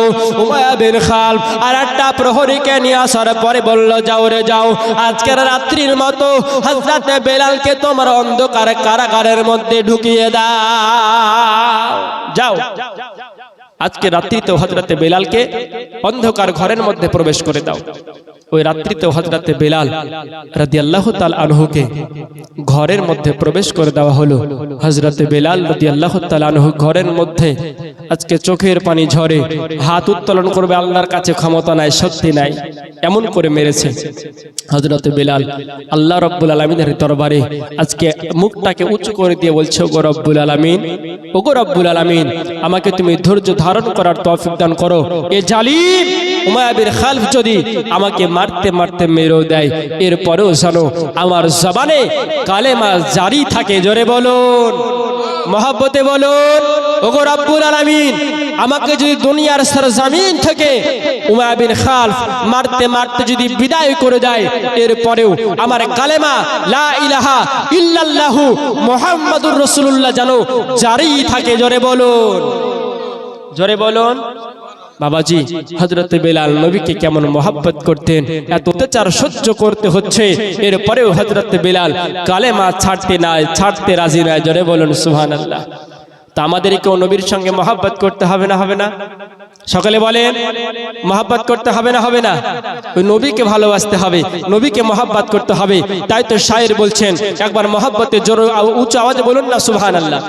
উমাইয়া বিন খালব আর একটা প্রহরীকে নিয়ে আসার পরে বলল, যাও রে যাও, আজকের রাত্রির মতো হযরতে বেলালকে তোমার অন্ধকার কারাগারের মধ্যে ঢুকিয়ে দাও। যাও, আজকে রাত্রিতে হযরতে বেলালকে অন্ধকার ঘরের মধ্যে প্রবেশ করে দাও। ওই রাত্রিতে হযরতে বেলাল রাদিয়াল্লাহু তাআলা আনহুকে ঘরের মধ্যে প্রবেশ করে দেওয়া হলো। হযরতে বেলাল রাদিয়াল্লাহু তাআলা আনহু ঘরের মধ্যে আজকে চোখের পানি ঝরে, হাত উত্তোলন করবে আল্লাহর কাছে ক্ষমতা নাই, শক্তি নাই, এমন করে মেরেছে। হযরতে বেলাল আল্লাহ রাব্বুল আলামিনের দরবারে আজকে মুখটাকে উঁচু করে দিয়ে বলছে, ওগো রব্বুল আলামিন, ওগো রব্বুল আলামিন, আমাকে তুমি ধৈর্য ধারণ করার তৌফিক দান করো। এই জালিম উমাইয়া বিন খালব যদি আমাকে মারতে মারতে মেরেও দেয়, এরপরেও যেন আমার জবানে কালেমা জারি থাকে। জোরে বলুন, মহব্বতে বলুন, ওগো রব্বুল আলামিন, আমাকে যদি দুনিয়ার সরজমিন থেকে উমাইয়া বিন খালব মারতে মারতে যদি বিদায় করে দেয়, এরপরেও আমার কালেমা লা ইলাহা ইল্লাল্লাহু মুহাম্মাদুর রাসূলুল্লাহ যেন জারি থাকে। জোরে বলুন, জোরে বলুন। বাবাজি, হযরতে বেলাল নবীকে কেমন মহব্বত করতেন, এত অত্যাচার সহ্য করতে হচ্ছে, এরপরেও হযরতে বেলাল কালেমা ছাড়তে রাজি নয়। জোরে বলুন সুবহানাল্লাহ। তা আমাদেরকেও নবীর সঙ্গে মহব্বত করতে হবে না, হবে না? সকলে বলেন, মহব্বত করতে হবে না, হবে না? ওই নবীকে ভালোবাসতে হবে, নবীকে মহব্বত করতে হবে। তাই তো শায়ের বলছেন, একবার মহব্বতে জোরে উচ্চ আওয়াজে বলুন না সুবহানাল্লাহ।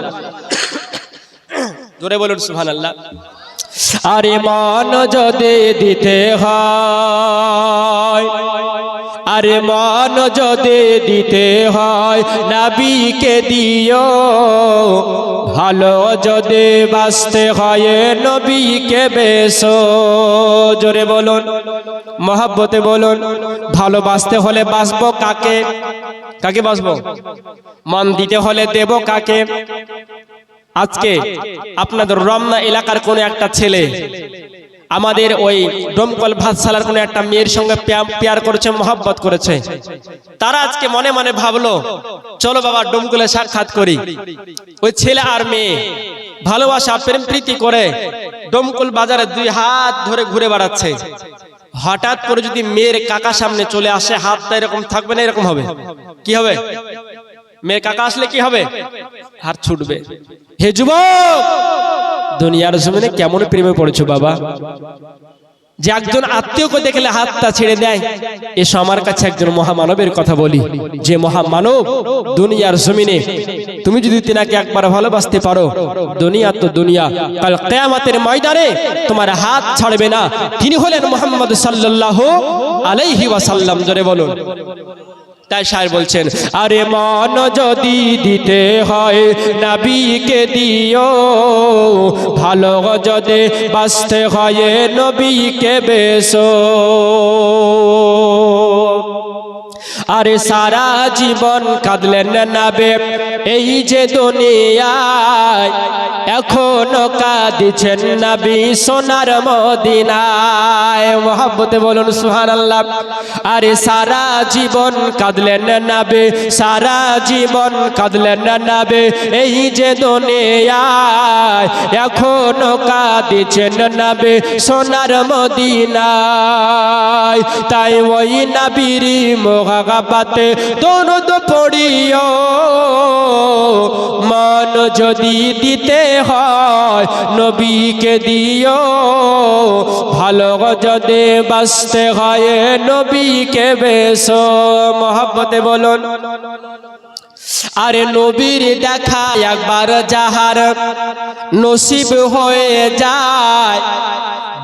জোরে বলুন সুবহানাল্লাহ। আরে মন যদি দিতে হয়, আরে মন যদি দিতে হয়, নবীকে দিও। ভালো যদি বাঁচতে হয়, নবীকে বেশো। জোরে বলুন, মহব্বতে বলুন। ভালোবাসতে হলে বাঁচবো কাকে? কাকে বাঁচবো? মন দিতে হলে দেব কাকে? আজকে আপনাদের রমনা এলাকার কোন একটা ছেলে আমাদের ওই ডোমকল ভাতশালার কোন একটা মেয়ের সঙ্গে প্যার করেছে, মহব্বত করেছে। তারা আজকে মনে মনে ভাবলো, চলো বাবা ডোমকলে সাক্ষাৎ করি। ওই ছেলে আর মেয়ে ভালোবাসা প্রেম প্রীতি করে ডোমকল বাজারে দুই হাত ধরে ঘুরে বেড়াচ্ছে। হঠাৎ করে যদি মেয়ের কাকা সামনে চলে আসে, হাতটা এরকম থাকবে না, এরকম হবে। কি হবে? মেয়ের কাকা আসলে কি হবে? হাত ছুটবে। হে যুবক, দুনিয়ার জমিনে কেমন প্রেমে পড়েছো বাবা, যে একজন আত্মীয়কে দেখলে হাতটা ছেড়ে দেয়। এসো আমার কাছে একজন মহামানবের কথা বলি, যে মহামানব দুনিয়ার জমিনে তুমি যদি তিনাকে একবার ভালোবাসতে পারো, দুনিয়া তো দুনিয়া, কাল কিয়ামতের ময়দানে তোমার হাত ছাড়বে না। তিনি হলেন মুহাম্মদ সাল্লাল্লাহু আলাইহি ওয়াসাল্লাম। জোরে বলুন। তাই শায়ের বলছেন, আরে মন যদি দিতে হয়, নবীকে দিও। ভালো যদি বাঁচতে হয়, নবীকে বেশো। আরে সারা জীবন কাঁদলেন নবী এই যে দুনিয়ায়, এখনো কাঁদিছেন নবী সোনার মদিনায়। মহব্বতে বলুন সুবহানাল্লাহ। আরে সারা জীবন কাঁদলেন নবী, সারা জীবন কাঁদলেন নবী এই যে দুনিয়ায়, এখনো কাঁদিছেন নবী সোনার মদিনায়। তাই ওই নবীর মোহাব্বতে দরুদ পড়িও। মন যদি দিতে হয়, নবীকে দিও। ভালো যদি বাঁচতে হয়, নবীকে বেশো। মহব্বতে বলুন। আরে নবীর দেখা একবার যাহার নসিব হয়ে যায়,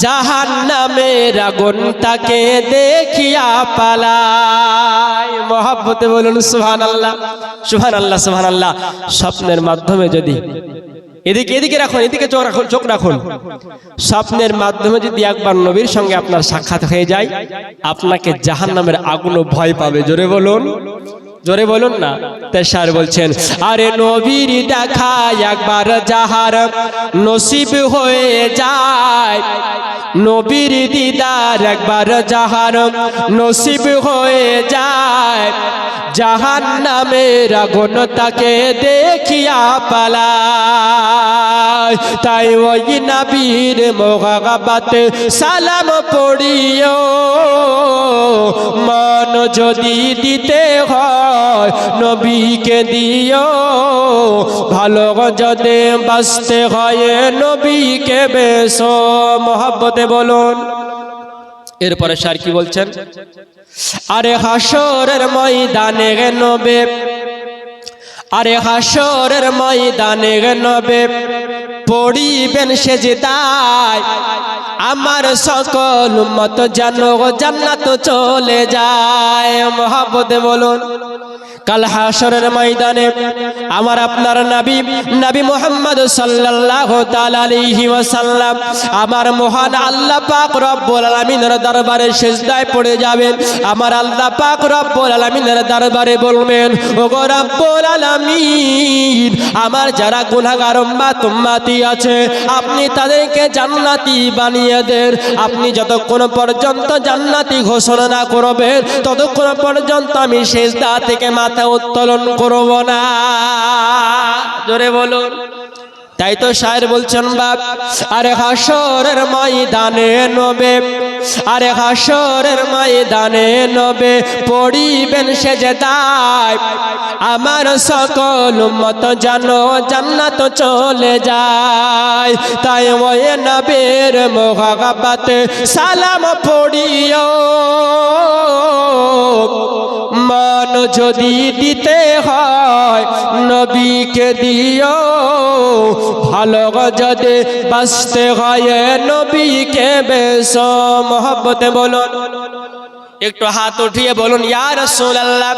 জাহান্নামের আগুন তাকে দেখিয়া পালায়। মহব্বতে বলুন সুবহানাল্লাহ, সুবহানাল্লাহ, সুবহানাল্লাহ। স্বপ্নের মাধ্যমে যদি এদিকে রাখুন, এদিকে চোখ রাখুন। স্বপ্নের মাধ্যমে যদি একবার নবীর সঙ্গে আপনার সাক্ষাৎ হয়ে যায়, আপনাকে জাহান্নামের আগুনও ভয় পাবে। জোরে বলুন, জোরে বলুন না। তেশার বলছেন, আরে নবীর দেখা একবার যাহার নসিব হয়ে যায়, নবীর দিদার একবার যাহার নসিব হয়ে যায়, জাহান্নামের আগুন তাকে দেখিয়া পালায়। তাই ওই নবীর মোহাব্বতে সালাম পড়িও, মান যদি দিতে হয় নবীকে দিও, ভালো যদি বাঁচতে হয় নবীকে বেশো। মহব্বতে বলুন। এরপরে স্যার কি বলছেন, আরে হাসরের ময়দানে নবে, আরে হাসরের ময়দানে নবে পড়িবেন সেজদায়, আমার সকল উম্মত যেন জান্নাত চলে যায়। মহব্বতে বলুন। কাল হাসরের ময়দানে আমার আপনার নবী মুহাম্মদ সাল্লাল্লাহু তাআলা আলাইহি ওয়াসাল্লাম আমার মহান আল্লাহ পাক রব্বুল আলামিনের দরবারে সিজদায় পড়ে যাবেন। আমার আল্লাহ পাক রব্বুল আলামিনের দরবারে বলবেন, ওগো রব্বুল আলামিন, আমার যারা গুনাহগার উম্মতি আছে আপনি তাদেরকে জান্নাতি বানিয়ে দেন। আপনি যতক্ষণ পর্যন্ত জান্নাতি ঘোষণা না করবেন ততক্ষণ পর্যন্ত আমি সিজদা থেকে মাথা উত্তোলন করব না। জোরে বলুন। তাই তো শায়ের বলছেন বাপ, আরে হাসরের ময়দানে নবে, আরে হাসরের ময়দানে নবে পড়িবেন সেজদায়, আমার সকল উম্মত যেন জান্নাত চলে যায়। তাই ওই নবীর মোহাব্বতে সালাম পড়িও, মান যদি দিতে হয় নবীকে দিও, ভালো যদি বাঁচতে হয় নবীকে বেশো। মহব্বতে বলুন। একটু হাত উঠিয়ে বলুন, ইয়া রাসূলুল্লাহ।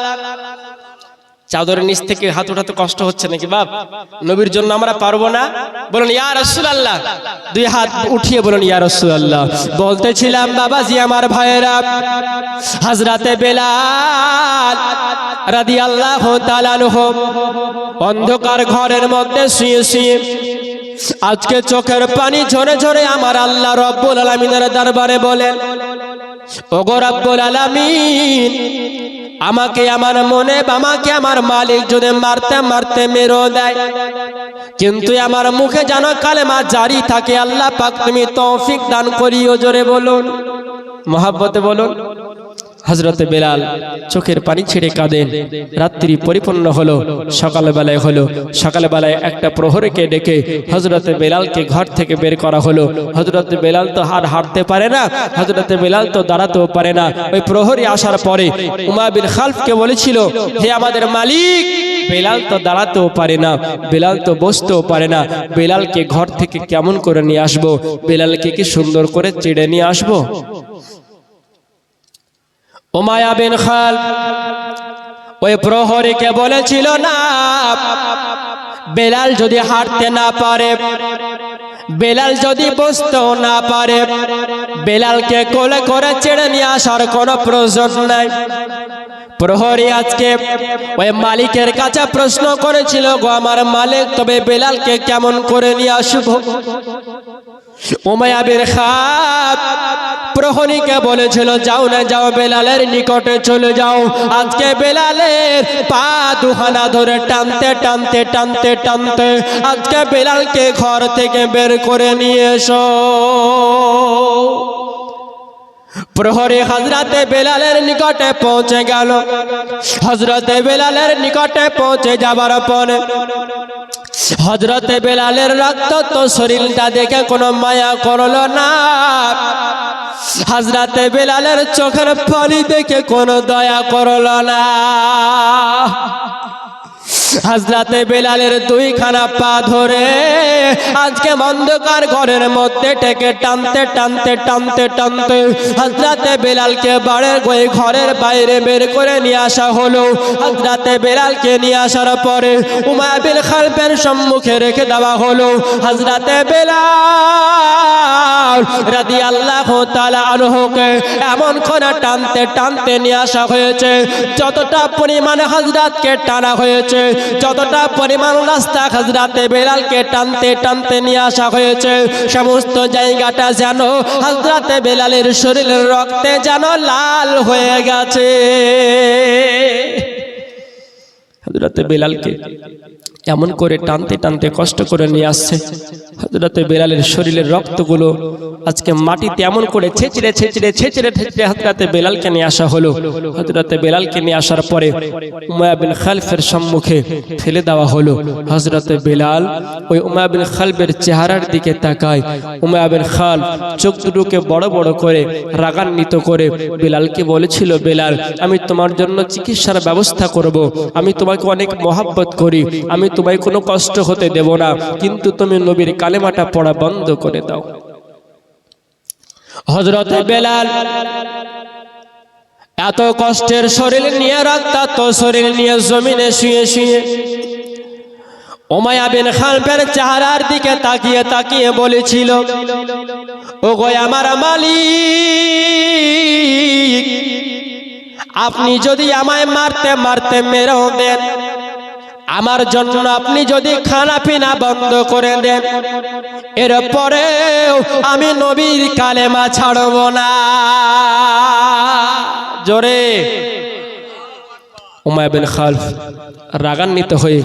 চাদরের নিচ থেকে হাত উঠাতে কষ্ট হচ্ছে নাকি বাপ? নবীর জন্য আমরা পারবো না? বলুন ইয়া রাসূলুল্লাহ। দুই হাত উঠিয়ে বলুন ইয়া রাসূলুল্লাহ। বলতেছিলাম বাবাজি আমার ভাইয়েরা, হযরতে বেলাল রাদিয়াল্লাহু তাআলা আনহু অন্ধকার ঘরের মধ্যে শুয়ে শুয়ে আজকে চোখের পানি ঝরে ঝরে আমার আল্লাহ রব্বুল আলামিনের দরবারে বলেন, ওগো রব্বুল আলামিন, আমাকে আমার মনে আমাকে আমার মালিক যদি মারতে মারতে মেরে দেয়, কিন্তু আমার মুখে যেন কালেমা জারি থাকে। আল্লাহ পাক তুমি তৌফিক দান করিও। জোরে বলুন, মহব্বতে বলুন। হযরতে বেলাল চোখের পানি ছেড়ে কাঁদেন। রাত্রি পরিপূর্ণ হলো, সকালবেলায় হলো। সকালবেলায় একটা প্রহরীকে ডেকে হযরতে বেলালকে ঘর থেকে বের করা হলো। হযরতে বেলাল তো হাঁটতে পারে না, হযরতে বেলাল তো দাঁড়াতেও পারে না। ওই প্রহরী আসার পরে উমাইয়া বিন খালফকে বলেছিল, হে আমাদের মালিক, বেলাল তো দাঁড়াতেও পারে না, বেলাল তো বসতেও পারে না, বেলালকে ঘর থেকে কেমন করে নিয়ে আসবো? বেলালকে কি সুন্দর করে চেড়ে নিয়ে আসবো? উমাইয়া বিন খালফ ওই প্রহরীকে বলেছিল, না, বেলাল যদি হাঁটতে না পারে, বেলাল যদি বসতেও না পারে, বেলালকে কোলে করে চেড়ে নিয়ে আসার কোনো প্রয়োজন নাই। প্রহরী আজকে ওই মালিকের কাছে প্রশ্ন করেছিল, গো আমার মালিক, তবে বেলালকে কেমন করে নিয়ে আসবো? উমাইয়া বিন খালফ প্রহরীকে বলেছিল, যাও না, যাও বেলালের নিকটে চলে যাও। আজকে বেলালের পা দুখানা ধরে টানতে টানতে টানতে টানতে আজকে বেলালকে ঘর থেকে বের করে নিয়ে এসো। প্রহরী হযরতে বেলালের নিকটে পৌঁছে গেল। হযরতে বেলালের নিকটে পৌঁছে যাবার পরে হযরতে বেলালের রক্তাক্ত শরীরটা দেখে কোনো মায়া করলো না। হযরতে বেলালের চোখের পানি দেখে কোনো দয়া করলো না। হযরতে বেলালের দুইখানা পা ধরে আজকে অন্ধকার ঘরের মধ্যে থেকে টানতে টানতে টানতে টানতে হযরতে বেলালকে ঘরের বাইরে বের করে নিয়ে আসা হলো। হযরতে বেলালকে নিয়ে আসার পরে উমাইয়া বিন খালফের সম্মুখে রেখে দেওয়া হলো। হযরতে বেলাল রাদিয়াল্লাহু তাআলা আনহুকে এমন করে টানতে টানতে নিয়ে আসা হয়েছে, যতটা পরিমাণে হযরতকে টানা হয়েছে, যতটা পরিমাণ রাস্তা হযরতে বেলালকে টানতে টানতে নিয়ে আসা হয়েছে, সমস্ত জায়গাটা যেন হযরতে বেলালের শরীরের রক্তে যেন লাল হয়ে গেছে। হযরতে বেলালকে এমন করে টানতে টানতে কষ্ট করে নিয়ে আসছে, হযরতে বেলালের শরীরের রক্তগুলো আজকে মাটিতে এমন করে ছেঁচড়ে ছেঁচড়ে ছেঁচড়ে ছেঁচড়ে হযরতে বেলালকে নিয়ে আসা হলো। হযরতে বেলালকে নিয়ে আসার পরে উমাইয়া বিন খালফের সম্মুখে ফেলে দেওয়া হলো। হযরতে বেলাল ওই উমাইয়া বিন খালফের চেহারার দিকে তাকায়। উমাইয়া বিন খালফ চোখ দুটোকে বড় বড় করে রাগান্বিত করে বেলালকে বলেছিল, বেলাল, আমি তোমার জন্য চিকিৎসার ব্যবস্থা করব, আমি তোমাকে অনেক মহব্বত করি, আমি তোমায় কোনো কষ্ট হতে দেব না, কিন্তু তুমি নবীর কালেমাটা পড়া বন্ধ করে দাও। হযরতে বেলাল এত কষ্টের শরীর নিয়ে, রক্তাক্ত শরীর নিয়ে জমিনে শুয়ে শুয়ে উমাইয়া বিন খালফের চেহারার দিকে তাকিয়ে তাকিয়ে বলেছিল, ওগো আমার মালিক, আপনি যদি আমায় মারতে মারতে মেরেও দেন, আমার জন্য আপনি যদি খানা পিনা বন্ধ করে দেন, এরপরেও আমি নবীর কালেমা ছাড়ব না। জোরে উমাইয়া বিন খালফ রাগান্বিত হয়ে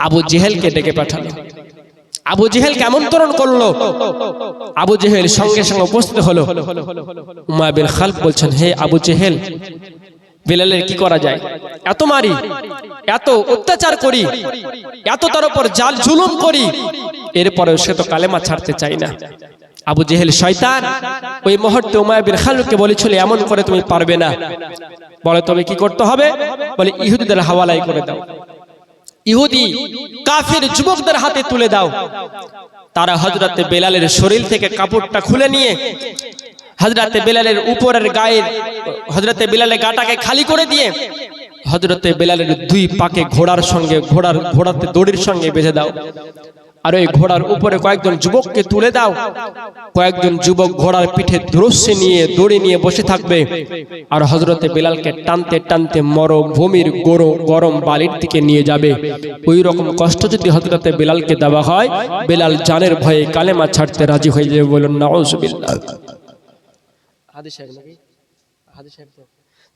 আবু জেহেলকে ডেকে পাঠালো। আবু জেহেল কেমন্তরণ করলো। আবু জেহেল সঙ্গে সঙ্গে উপস্থিত হলো। উমাইয়া বিন খালফ বলছেন, হে আবু জেহেল, বেলালের কি করা যায়? এত মারি, এত অত্যাচার করি, এত তার উপর জাল জুলুম করি, এরপরেও সে তো কালেমা ছাড়তে চাই না। আবু জেহেল শয়তান ওই মুহূর্তে উমাইয়া বিন খালফকে বলেছিল, এমন করে তুমি পারবে না। বলে তবে কি করতে হবে? বলে ইহুদিদের হাওয়ালাই করে দাও, ইহুদি কাফির যুবকদের হাতে তুলে দাও। তারা হযরতে বেলালের শরীর থেকে কাপড়টা খুলে নিয়ে হযরতে বেলালের উপরের গায়ের হযরতে বেলালের গাটাকে খালি করে দিয়ে হযরতে বেলালের দুই পাকে ঘোড়াতে দড়ির সঙ্গে বেঁধে দাও, আর ওই ঘোড়ার উপরে কয়েকজন যুবককে তুলে দাও। কয়েকজন যুবক ঘোড়ার পিঠে রশ্মি নিয়ে দড়ি নিয়ে বসে থাকবে, আর হযরতে বেলালকে টানতে টানতে মরুভূমির গরম বালির দিকে নিয়ে যাবে। ওই রকম কষ্ট যদি হযরতে বেলালকে দেওয়া হয়, বেলাল জানের ভয়ে কালেমা ছাড়তে রাজি হয়ে যাবে। বলুন নাউজুবিল্লাহ।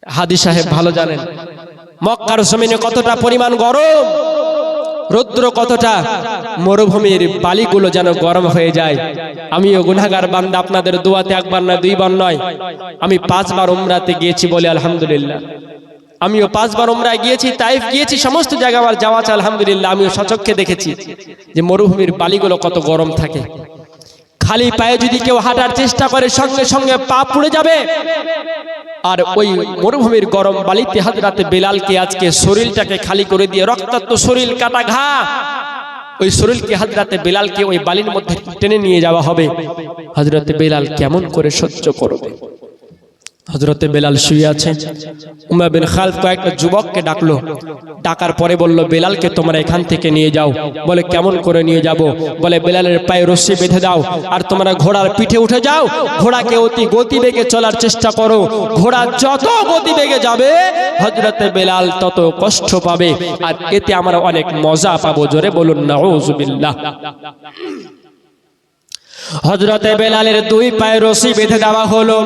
হাদি সাহেব ভালো জানেন মক্কার জমিনে কতটা পরিমাণ গরম, রৌদ্র কতটা, মরুভূমির বালিগুলো যেন গরম হয়ে যায়। আমিও গুনাহগার বান্দা, আপনাদের দোয়াতে একবার না দুইবার নয়, আমি 5 বার উমরাতে গিয়েছি বলে আলহামদুলিল্লাহ। আমিও 5 বার উমরায় গিয়েছি, তাইফ গিয়েছি, সমস্ত জায়গা আমার যাওয়া আছে আলহামদুলিল্লাহ। আমিও সচক্ষে দেখেছি যে মরুভূমির বালিগুলো কত গরম থাকে। খালি পায়ে যদি কেউ হাঁটার চেষ্টা করে, সঙ্গে সঙ্গে পা পুড়ে যাবে। আর ওই মরুভূমির গরম বালিতে হযরতে বেলালকে আজকে শরীরটাকে খালি করে দিয়ে, রক্তাক্ত শরীর, কাটা ঘা, ওই শরীরকে হযরতে বেলালকে ওই বালির মধ্যে টেনে নিয়ে যাওয়া হবে। হযরতে বেলাল কেমন করে সহ্য করবে? হযরতে বেলাল শুয়ে আছে। উমাইয়া বিন খালফ কয়েকটা যুবককে ডাকলো, ডাকার পরে বলল, বেলালকে তোমরা এখান থেকে নিয়ে যাও। বলে কেমন করে নিয়ে যাব? বলে বেলালের পায়ে রশ্মি বেঁধে দাও, আর তোমরা ঘোড়ার পিঠে উঠে যাও, ঘোড়াকে অতি গতিবেগে চলার চেষ্টা করো। ঘোড়া যত গতিবেগে যাবে হযরতে বেলাল তত কষ্ট পাবে, আর এতে আমরা অনেক মজা পাবো। জোরে বলুন নাউজুবিল্লাহ। হযরতে বেলালের 2 পায়ে রশি বেঁধে দেওয়া হলো।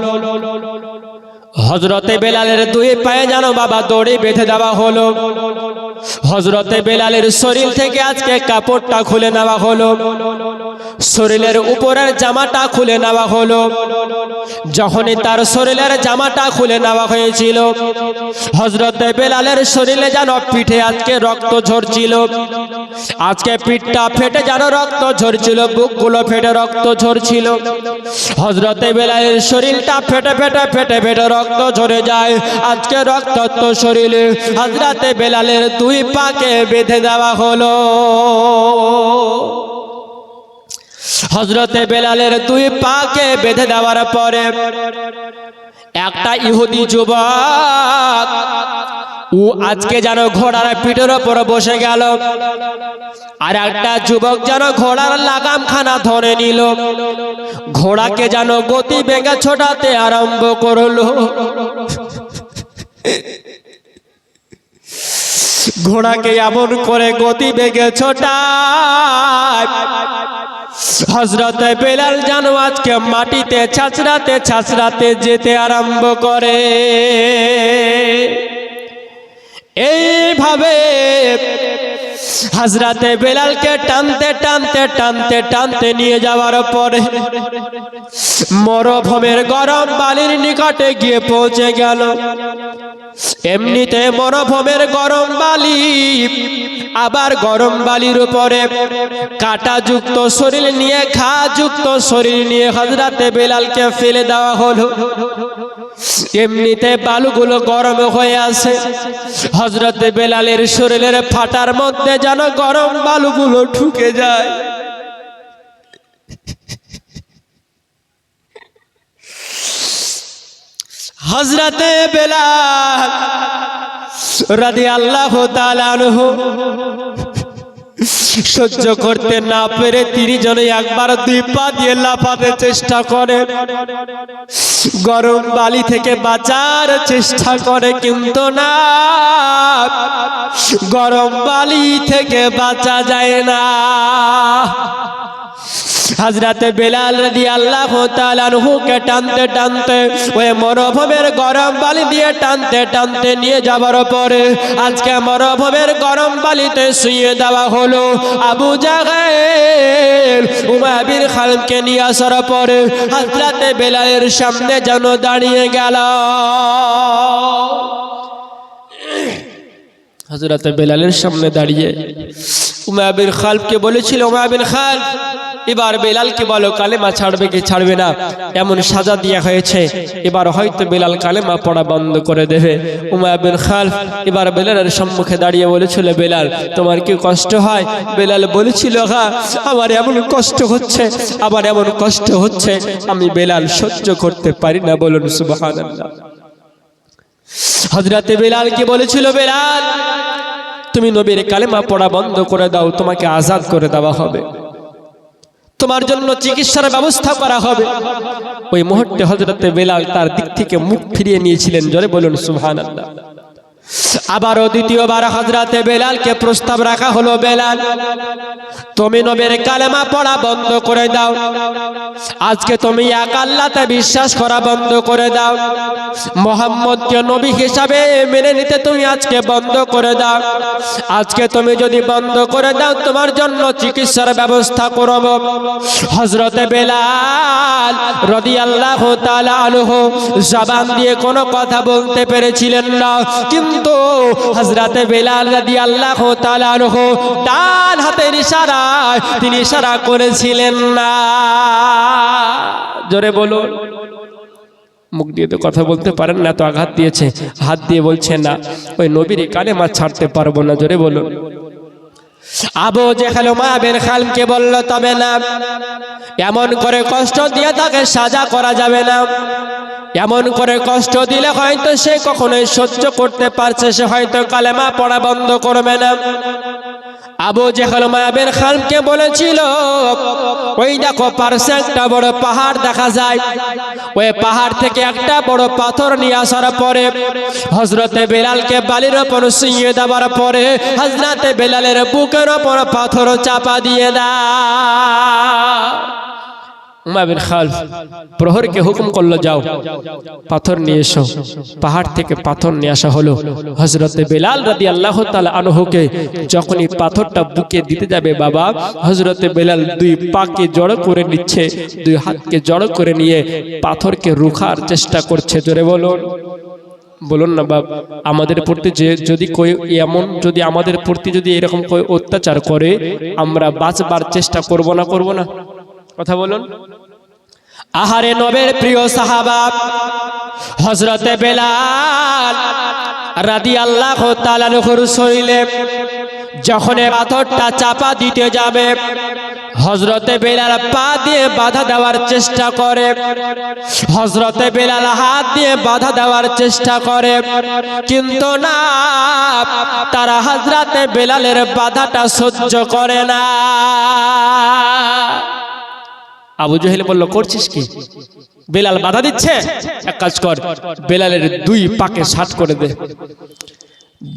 হযরতে বেলালের 2 পায়ে যেন বাবা দড়ি বেঁধে দেওয়া হলো। হযরতে বেলালের শরীর থেকে আজকে কাপড়টা খুলে নেওয়া হলো, শরীরের উপরের জামাটা খুলে নেওয়া হলো। যখনই তার শরীরের জামাটা খুলে নেওয়া হয়েছিল, হযরতে বেলালের শরীরে যেন পিঠে আজকে রক্ত ঝরছিল, আজকে পিঠটা ফেটে যেন রক্ত ঝরছিল, বুকগুলো ফেটে রক্ত ঝরছিল। হযরতে বেলালের শরীরটা ফেটে ফেটে ফেটে ফেটে রক্ত ঝরে যায়। আজকে রক্তাক্ত শরীরে হযরতে বেলালের 2 দুই পাকে বেঁধে দেওয়া হলো। হযরতে বেলালের দুই পাকে বেঁধে দেওয়ার পরে একটা ইহুদি যুবক ও আজকে যেন ঘোড়ার পিঠের উপর বসে গেল, আর একটা যুবক যেন ঘোড়ার লাগামখানা ধরে নিল, ঘোড়াকে যেন গতি বেগে ছোটাতে আরম্ভ করলো। ঘোড়াকে এমন করে গতি বেগে ছোটায় হযরতে বেলাল যেন আজকে মাটিতে ছাঁচড়াতে ছাঁচড়াতে যেতে আরম্ভ করে। এইভাবে হযরতে বেলালকে টানতে টানতে টানতে টানতে নিয়ে যাওয়ার পরে মরুভূমির গরম বালির নিকটে গিয়ে পৌঁছে গেল। এমনিতে মরুভূমির গরম বালি, আবার গরম বালির উপরে কাঁটাযুক্ত শরীর নিয়ে ঘাযুক্ত শরীর নিয়ে হযরতে বেলালকে ফেলে দেওয়া হলো। এমনিতে বালুগুলো গরম হয়ে আছে, হযরতে বেলালের শরীরের ফাটার মধ্যে যেন গরম বালুগুলো ঢুকে যায়। হযরতে বেলাল রাদিয়াল্লাহু তাআলা আনহু সহ্য করতে না পেরে তিনি যেন একবার দুই পা দিয়ে লাফাতে চেষ্টা করে, গরম বালি থেকে বাঁচার চেষ্টা করে, কিন্তু না, গরম বালি থেকে বাঁচা যায় না। হযরতে বেলাল রাদিয়াল্লাহু তাআলা আনহুকে টানতে টানতে ওই মরুভূমির গরম বালি দিয়ে টানতে টানতে নিয়ে যাবার পরে আজকে মরুভূমির গরম বালিতে শুইয়ে দেওয়া হলো। আবু জাহেল উমাইয়া বিন খালদকে নিয়ে আসার পরে হযরতে বেলালের সামনে যেন দাঁড়িয়ে গেল। হযরতে বেলালের সামনে দাঁড়িয়ে উমাইয়া বিন খালদকে বলেছিল, উমাইয়া বিন খালদ, এবার বেলালকে বলো কালেমা ছাড়বে কি ছাড়বে না, এমন সাজা দেওয়া হয়েছে, এবার হয়তো বেলাল কালেমা পড়া বন্ধ করে দেবে। উমাইয়া বিন খালদ এবার বেলালের সম্মুখে দাঁড়িয়ে বলেছিল, বেলাল তোমার কি কষ্ট হয়? বেলাল বলেছিল, হ্যাঁ আমার এমন কষ্ট হচ্ছে, আমার এমন কষ্ট হচ্ছে আমি বেলাল সহ্য করতে পারি না। বলুন সুবহানাল্লাহ। হযরতে বেলালকে বলেছিল, বেলাল তুমি নবীর কালেমা পড়া বন্ধ করে দাও, তোমাকে আজাদ করে দেওয়া হবে, তোমার জন্য চিকিৎসার ব্যবস্থা করা হবে। ওই মুহূর্তে হযরতে বেলাল তার দিক থেকে মুখ ফিরিয়ে নিয়েছিলেন। জোরে বলুন সুবহানাল্লাহ। আবারও দ্বিতীয়বার হযরতে বেলালকে প্রস্তাব রাখা হলো, বেলাল তুমি নবীর কালেমা পড়া বন্ধ করে দাও, আজকে তুমি এক আল্লাহতে বিশ্বাস করা বন্ধ করে দাও, মুহাম্মদকে নবী হিসাবে মেনে নিতে তুমি আজকে বন্ধ করে দাও। আজকে তুমি যদি বন্ধ করে দাও তোমার জন্য চিকিৎসার ব্যবস্থা করব। হযরতে বেলাল রাদিয়াল্লাহু তাআলা আনহু জবান দিয়ে কোনো কথা বলতে পেরেছিলেন না, কিন্তু হযরতে বেলাল রাদিয়াল্লাহু তাআলা আনহু ডান হাতের ইশারায় তিনি ইশারা করেছিলেন না। জোরে বলুন। মুখ দিয়ে তো কথা বলতে পারেন না, তো আঘাত দিয়েছে, হাত দিয়ে বলছে না ওই নবীর কালেমা ছাড়তে পারবো না। জোরে বলুন। আবু জেহেল উমাইয়া বিন খালদকে বলল, তবে না, এমন করে কষ্ট দিয়ে তাকে সাজা করা যাবে না, এমন করে কষ্ট দিলে হয়তো সে কখনোই সহ্য করতে পারছে, সে হয়তো কালেমা পড়া বন্ধ করবে না। আবু জেহেল উমাইয়া বিন খালদকে বলেছিল, ওই দেখো পার্শ্বে একটা বড় পাহাড় দেখা যায়, ওই পাহাড় থেকে একটা বড় পাথর নিয়ে আসার পরে হযরতে বেলালকে বালির উপর শুইয়ে দেওয়ার পরে হযরতে বেলালের বুকের উপর পাথর চাপা দিয়ে দাও। উমাইয়া বিন খালদ প্রহরীকে হুকুম করলো, যাও পাথর নিয়ে এসো। পাহাড় থেকে পাথর নিয়ে আসা হলো। হযরতে বেলাল রাদিয়াল্লাহু তাআলা আনহুকে যখনই পাথরটা বুকে দিতে যাবে, বাবা হযরতে বেলাল দুই পাকে জড়ো করে নিচ্ছে, দুই হাতকে জড়ো করে নিয়ে পাথরকে রুখার চেষ্টা করছে। জোরে বলুন। বলুন না বাপ, আমাদের প্রতি যদি আমাদের প্রতি যদি এরকম কেউ অত্যাচার করে আমরা বাঁচবার চেষ্টা করব না? কথা বলুন। আহারে নবের প্রিয় সাহাবা হযরতে বেলাল রাদিয়াল্লাহু তাআলা আনহুর শরীরে যখন পাথরটা চাপা দিতে যাবে, হযরতে বেলাল পা দিয়ে বাধা দেওয়ার চেষ্টা করে, হযরতে বেলাল হাত দিয়ে বাধা দেওয়ার চেষ্টা করে, কিন্তু না, তারা হযরতে বেলালের বাধাটা সহ্য করে না। আবু জেহেল বলল, করছিস কি? বেলাল বাধা দিচ্ছে, এক কাজ কর, বেলালের দুই পাকে ষাট করে দে,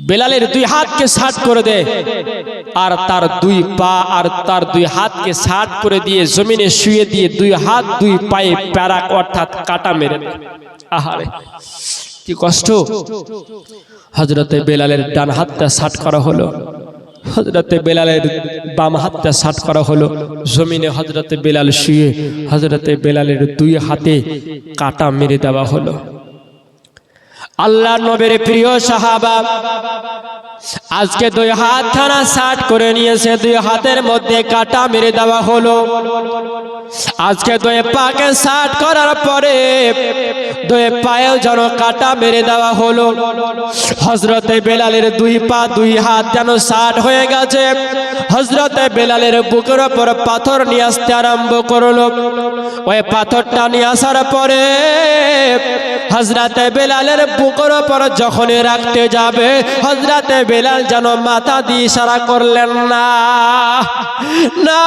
বেলালের দুই হাতকে ষাট করে দে, আর তার দুই পা আর তার দুই হাতকে ষাট করে দিয়ে জমিনে শুয়ে দিয়ে দুই হাত দুই পায়ে প্যারাক অর্থাৎ কাটা মেরে দে। আহারে কি কষ্ট! হযরতে বেলালের ডান হাতটা ষাট করা হলো, হযরতে বেলালের বাম হাতটা ষাট করা হলো, জমিনে হযরতে বেলাল শুয়ে হযরতে বেলালের দুই হাতে কাটা মেরে দেওয়া হলো। আল্লাহ নবীর প্রিয় সাহাবা আজকে দুই হাত খানা ষাট করে নিয়েছে, দুই হাতের মধ্যে কাটা মেরে দেওয়া হলো। আজকে দুই পাকে ষাট করার পরে দুই পায়েও যেন কাটা মেরে দেওয়া হলো। হযরতে বেলালের দুই পা দুই হাত যেন ষাট হয়ে গেছে। হযরতে বেলালের বুকের উপর পাথর নিয়ে আসতে আরম্ভ করলো। ওই পাথরটা নিয়ে আসার পরে হযরতে বেলালের বুকের উপর যখন রাখতে যাবে, হযরতে বেলাল যেন মাথা দিয়ে ইশারা করলেন, না না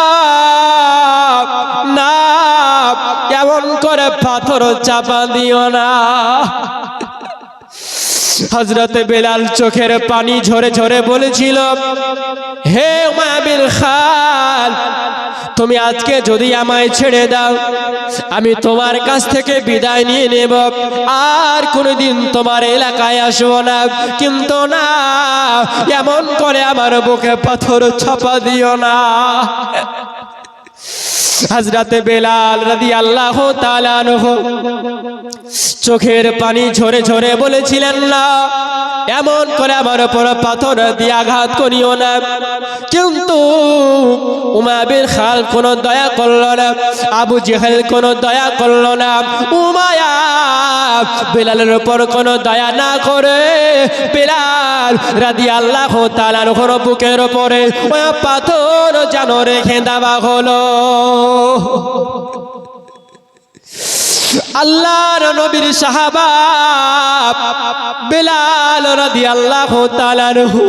না, এমন করে পাথর চাপা দিও না। হযরতে বেলাল চোখের পানি ঝরে ঝরে বলেছিল, হে উমাবিল খাল, তুমি আজকে যদি আমায় ছেড়ে দাও, আমি তোমার কাছ থেকে বিদায় নিয়ে নেব, আর কোনোদিন তোমার এলাকায় আসবো না, কিন্তু না, এমন করে আমার বুকে পাথর চাপা দিও না। হযরতে বেলাল রাদিয়াল্লাহু তাআলা আনহু চোখের পানি ঝরে ঝরে বলেছিলেন, না, এমন করে আমার উপর পাথর দিয়ে আঘাত করিও না। কিন্তু উমাইয়া খাল কোনো দয়া করল না, আবু জেহেল কোনো দয়া করল না। উমাইয়া বেলালের উপর কোনো দয়া না করে বেলাল রাদিয়াল্লাহু তাআলা আনহুর বুকের উপরে ওই পাথর যেন রেখে দেওয়া হলো। আল্লাহর নবীর সাহাবা বেলাল রাদিয়াল্লাহু তাআলা আনহু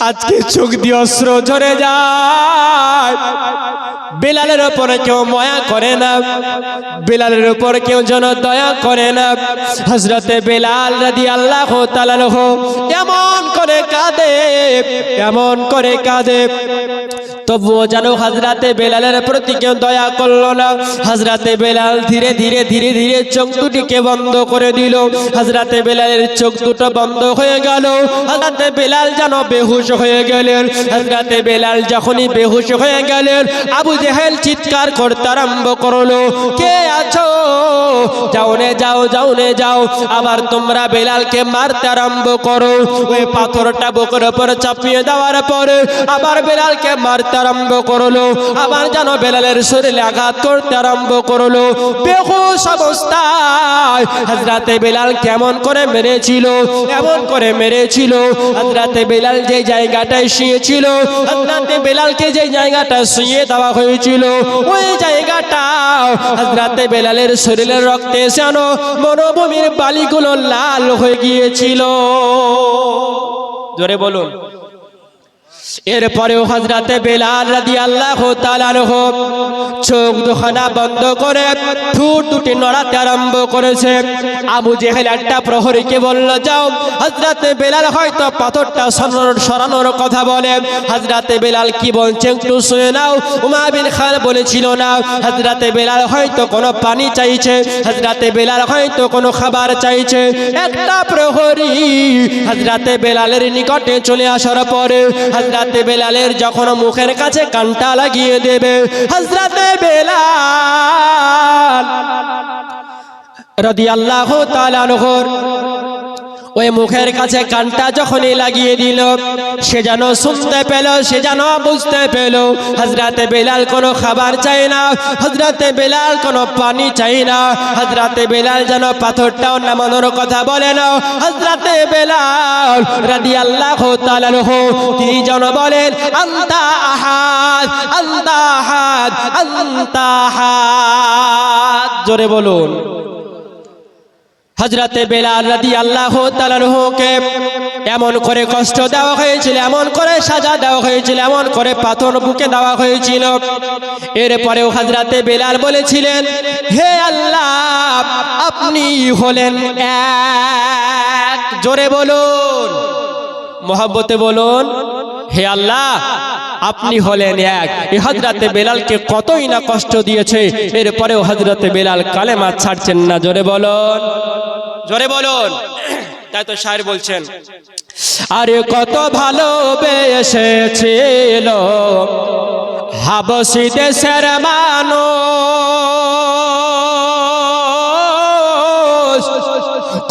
আজকে চোখ দিয়ে অশ্রু ঝরে যায়। বেলালের উপরে কেউ মায়া করে না, বেলালের উপর কেউ যেন দয়া করে না। হযরতে বেলাল রাদিয়াল্লাহু তাআলা আনহু এমন করে কাঁদে, এমন করে কাঁদে, তবুও যেন হযরতে বেলালের প্রতি কেউ দয়া করলো না। হযরতে বেলাল ধীরে ধীরে ধীরে ধীরে চোখ দুটিকে বন্ধ করে দিল। হযরতে বেলালের চোখ দুটো বন্ধ হয়ে গেল। হযরতে বেলাল যেন বেহুশ হয়ে গেলেন। হযরতে বেলাল যখনই বেহুশ হয়ে গেলেন, আবু জেহেল চিৎকার করতে আরম্ভ করলো, কে আছো? যাওনে যাও, যাওনে যাও, আবার তোমরা বেলালকে মারতে আরম্ভ করো। ওই পাথরটা বুকের উপর চাপিয়ে দেওয়ার পরে আবার বেলালকে মারতে আরম্ভ করলো, আবার যেন বেলালের শরীরে আঘাত করতে আরম্ভ করলো। বেহুশ অবস্থায় হযরতে বেলাল কেমন করে মেরেছিল, এমন করে মেরেছিল। হযরতে বেলাল যে জায়গাটায় শুয়েছিল, হযরতে বেলালকে যে জায়গাটা শুয়ে দেওয়া হয়েছিল, ওই জায়গাটা হযরতে বেলালের শরীরের রক্তে যেন মরুভূমির বালিগুলো লাল হয়ে গিয়েছিল। জোরে বলুন। এরপরেও হযরতে বেলাল রাদিয়াল্লাহু তাআলা আনহু চোখ দুখানা বন্ধ করে ঠোঁট দুটি নড়াতে আরম্ভ করেছে। আবু জেহেল একটা প্রহরীকে বলল, যাও, হযরতে বেলাল হয়তো পাথরটা সরানোর কথা বলে। হযরতে বেলাল কি বলছে একটু শুনে নাও। উমাইয়া বিন খাল বলেছিল, না, হযরতে বেলাল হয়তো কোনো পানি চাইছে, হযরতে বেলাল হয়তো কোনো খাবার চাইছে। একটা প্রহরী হযরতে বেলালের নিকটে চলে আসার পরে হযরতে বেলালের যখন মুখের কাছে কানটা লাগিয়ে দেবে, হযরতে বেলাল রাদিয়াল্লাহু তাআলা আনহু ওই মুখের কাছে কানটা যখনই লাগিয়ে দিল, সে যেন শুনতে পেল, সে যেন বুঝতে পেল হযরতে বেলাল কোনো খাবার চাই না, হযরতে বেলাল কোনো পানি চাই না, হযরতে বেলাল যেন পাথরটাও নামানোর কথা বলে না। হযরতে বেলাল রাদিয়াল্লাহু তাআলা আনহু তিনি যেন বলেন আনতা আহাদ, আনতা আহাদ, আনতা আহাদ, জোরে বলুন। হযরতে বেলাল রাদিয়াল্লাহু তাআলা আনহুকে এমন করে কষ্ট দেওয়া হয়েছিল, এমন করে সাজা দেওয়া হয়েছিল, এমন করে পাথর বুকে দেওয়া হয়েছিল। এরপরেও হযরতে বেলাল বলেছিলেন, হে আল্লাহ আপনি হলেন এক, জোরে বলুন, মহব্বতে বলুন, হে আল্লাহ আপনি হলেন এক। এই হযরতে বেলালকে কতই না কষ্ট দিয়েছে, এরপরেও হযরতে বেলাল কালেমা ছাড়ছেন না, জোরে বলুন, জোরে বলুন। তাই তো শায়ের বলছেন, আরে কত ভালোবেসেছিল হাবশী দেশের মানুষ,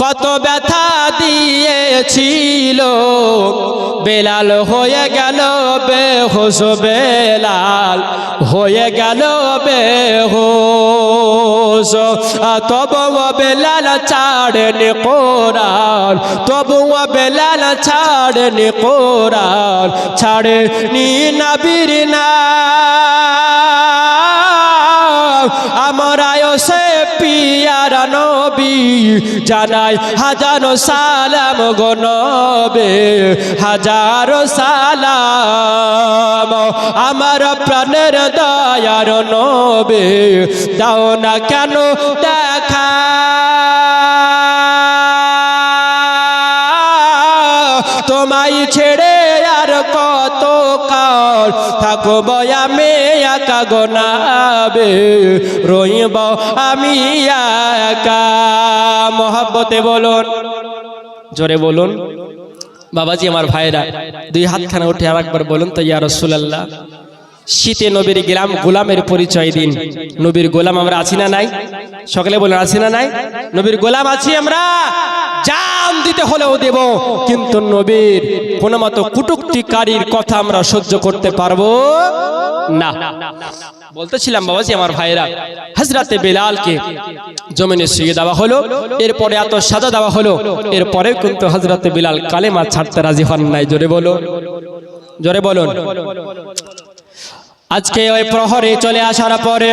কত ব্যথা দিয়েছিল, বেলাল হয়ে গেল বেহুশ, বেলাল হয়ে গেল বেহুশ। তবুও বেলাল ছাড়েনি কোরআন, তবুও বেলাল ছাড়েনি কোরআন, ছাড়েনি নবীর নাম। আমরাও সে পিয়ারা নবী জানাই হাজারো সালাম গো নবী, হাজারো সালাম। আমার প্রাণের দয়ার নবী দাও না কেন দেখা, তোমায় ছেড়ে আর কত কাল থাকব আমি একা গো নবী, রইব আমি একা। মহব্বতে বলুন, জোরে বলুন। বাবাজি আমার ভাইরা দুই হাতখানা উঠে আর একবার বলুন তো, ইয়া রাসূলুল্লাহ। শীতে নবীর গোলামের পরিচয় দিন। নবীর গোলাম আমরা আছি না নাই? সকলে বলুন আছি না নাই? নবীর গোলাম আছি আমরা, জান দিতে হলেও দেব, কিন্তু নবীর কোনো মতো কুটুক্তিকারীর কথা আমরা সহ্য করতে পারবো না। বলতেছিলাম বাবাজি আমার ভাইরা, হযরতে বেলালকে জমিনে শুইয়ে দেওয়া হলো, এরপরে এত সাজা দেওয়া হলো, এরপরে কিন্তু হযরতে বেলাল কালেমা ছাড়তে রাজি হন নাই, জোরে বলো, জোরে বলুন। আজকে ওই প্রহরে চলে আসার পরে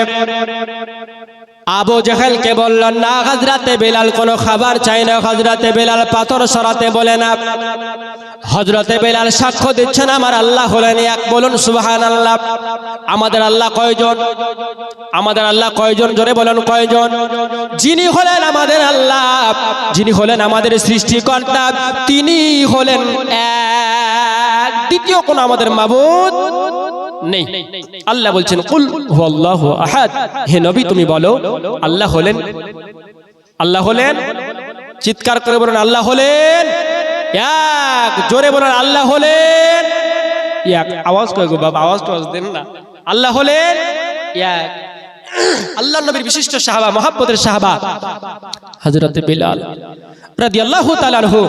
আবু জেহেলকে বললেন না হযরতে বেলাল কোনো খাবার চাই না, হযরতে বেলাল পাথর সরাতে বলে না। হযরতে বেলাল সাক্ষ্য দিচ্ছেন আমার আল্লাহ হলেন এক, বলুন সুবহানাল্লাহ। আমাদের আল্লাহ কয়জন? আমাদের আল্লাহ কয়জন? জোরে বলুন কয়জন? যিনি হলেন আমাদের আল্লাহ, যিনি হলেন আমাদের সৃষ্টিকর্তা, তিনি হলেন এক, দ্বিতীয় কোন আমাদের মাবুদ নেই। আল্লাহ বলছেন কুল হুয়াল্লাহু আহাদ, হে নবী তুমি বলো আল্লাহ হলেন, আল্লাহ হলেন, চিৎকার করে বলুন আল্লাহ হলেন এক, জোরে বলুন আল্লাহ হলেন এক। আওয়াজ কই গো বাবা, আওয়াজ তো দেন না। আল্লাহ হলেন এক। আল্লাহর নবীর বিশিষ্ট সাহাবা, মহব্বতের সাহাবা হযরতে বেলাল রাদিয়াল্লাহু তাআলা আনহু,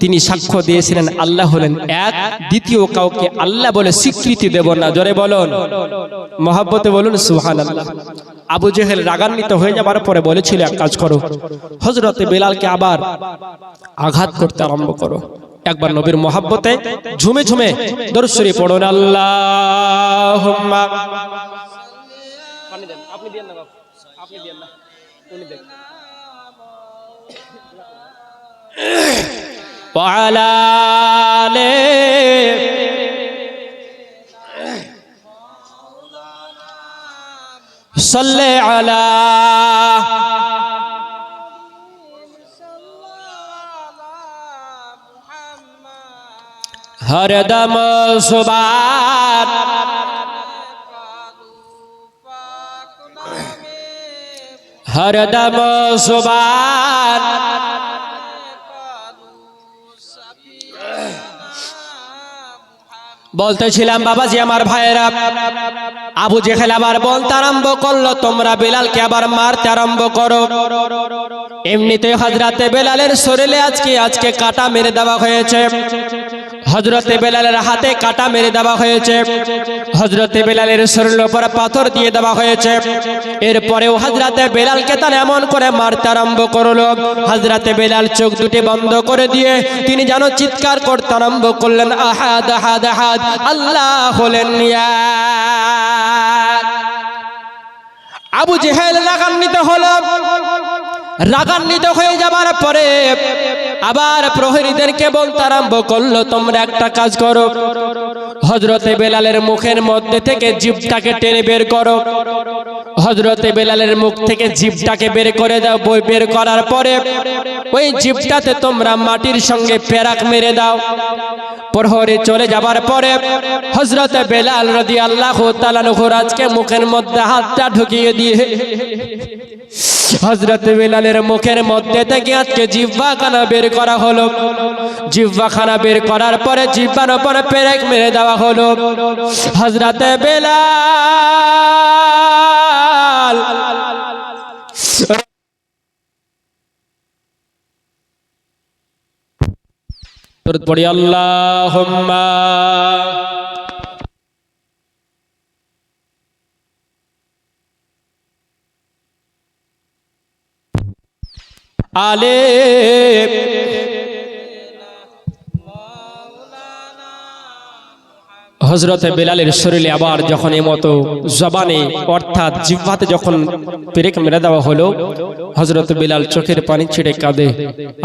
তিনি সাক্ষ্য দিয়েছিলেন আল্লাহ হলেন এক, দ্বিতীয় কাউকে আল্লাহ বলে স্বীকৃতি দেব না, জোরে বলুন, মহব্বতে বলুন সুবহানাল্লাহ। আবু জেহেল রাগান্বিত হয়ে যাবার পরে বলেছিল এক কাজ করো, হযরতে বেলালকে আবার আঘাত করতে আরম্ভ করো। একবার নবীর মহব্বতে ঝুমে ঝুমে দরুদ শরীফ পড়ুন, আল্লাহুম্মা, আপনি দেন না বাবা, আপনি দেন না, উনি দেন। وعلى آله صل على हर दम सुबान हर दम सुबान বলতেছিলাম বাবাজি আমার ভাইয়েরা, আবু জেহেল আবার বলতে আরম্ভ করলো, তোমরা বেলালকে আবার মারতে আরম্ভ করো। এমনিতে হযরতে বেলালের শরীরে আজকে কাটা মেরে দেওয়া হয়েছে, হযরতে বেলালের হাতে কাটা মেরে দেওয়া হয়েছে, হযরতে বেলালের শরীরের উপর পাথর দিয়ে দেওয়া হয়েছে। এরপরেও হযরতে বেলালকে তারা এমন করে মারতে আরম্ভ করলো, হযরতে বেলাল চোখ দুটি বন্ধ করে দিয়ে তিনি যেন চিৎকার করতে আরম্ভ করলেন, আহাদ আহাদ আহাদ, আল্লাহ হলেন এক। আবু জেহেল রাগান্বিত হলো, রাগান্বিত হয়ে যাবার পরে আবার প্রহরীদেরকে বলতে আরম্ভ করলো, তোমরা একটা কাজ করো, হযরতে বেলালের মুখের মধ্যে থেকে জিভটাকে টেনে বের করো। হযরতে বেলালের মুখ থেকে জিভটাকে বের করে দাও। বের করার পরে ওই জিভটাতে তোমরা মাটির সঙ্গে পেরাক মেরে দাও। প্রহরী চলে যাবার পরে হযরতে বেলাল রাদিয়াল্লাহু তাআলা আনহু মুখের মধ্যে হাতটা ঢুকিয়ে দিয়ে হযরতে বেলালের মুখের মধ্যে থেকে আজকে জিহ্বাখানা বের করা হলো। জিহ্বাখানা বের করার পরে জিহ্বার উপরে পেরেক মেরে দেওয়া হলো। হযরতে বেলাল দরুদ পড়ি, আল্লাহুম্মা আলে হযরতে বেলালের শরীরে আবার যখন এমতো জবানে অর্থাৎ জিহ্বাতে যখন পেরেক মেরে দেওয়া হলো, হযরতে বেলাল চোখের পানি ছেড়ে কাঁদে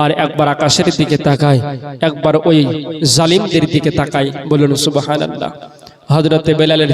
আর একবার আকাশের দিকে তাকায়, একবার ওই জালিমদের দিকে তাকায়। বলুন সুবহানাল্লাহ। হযরতে বেলালের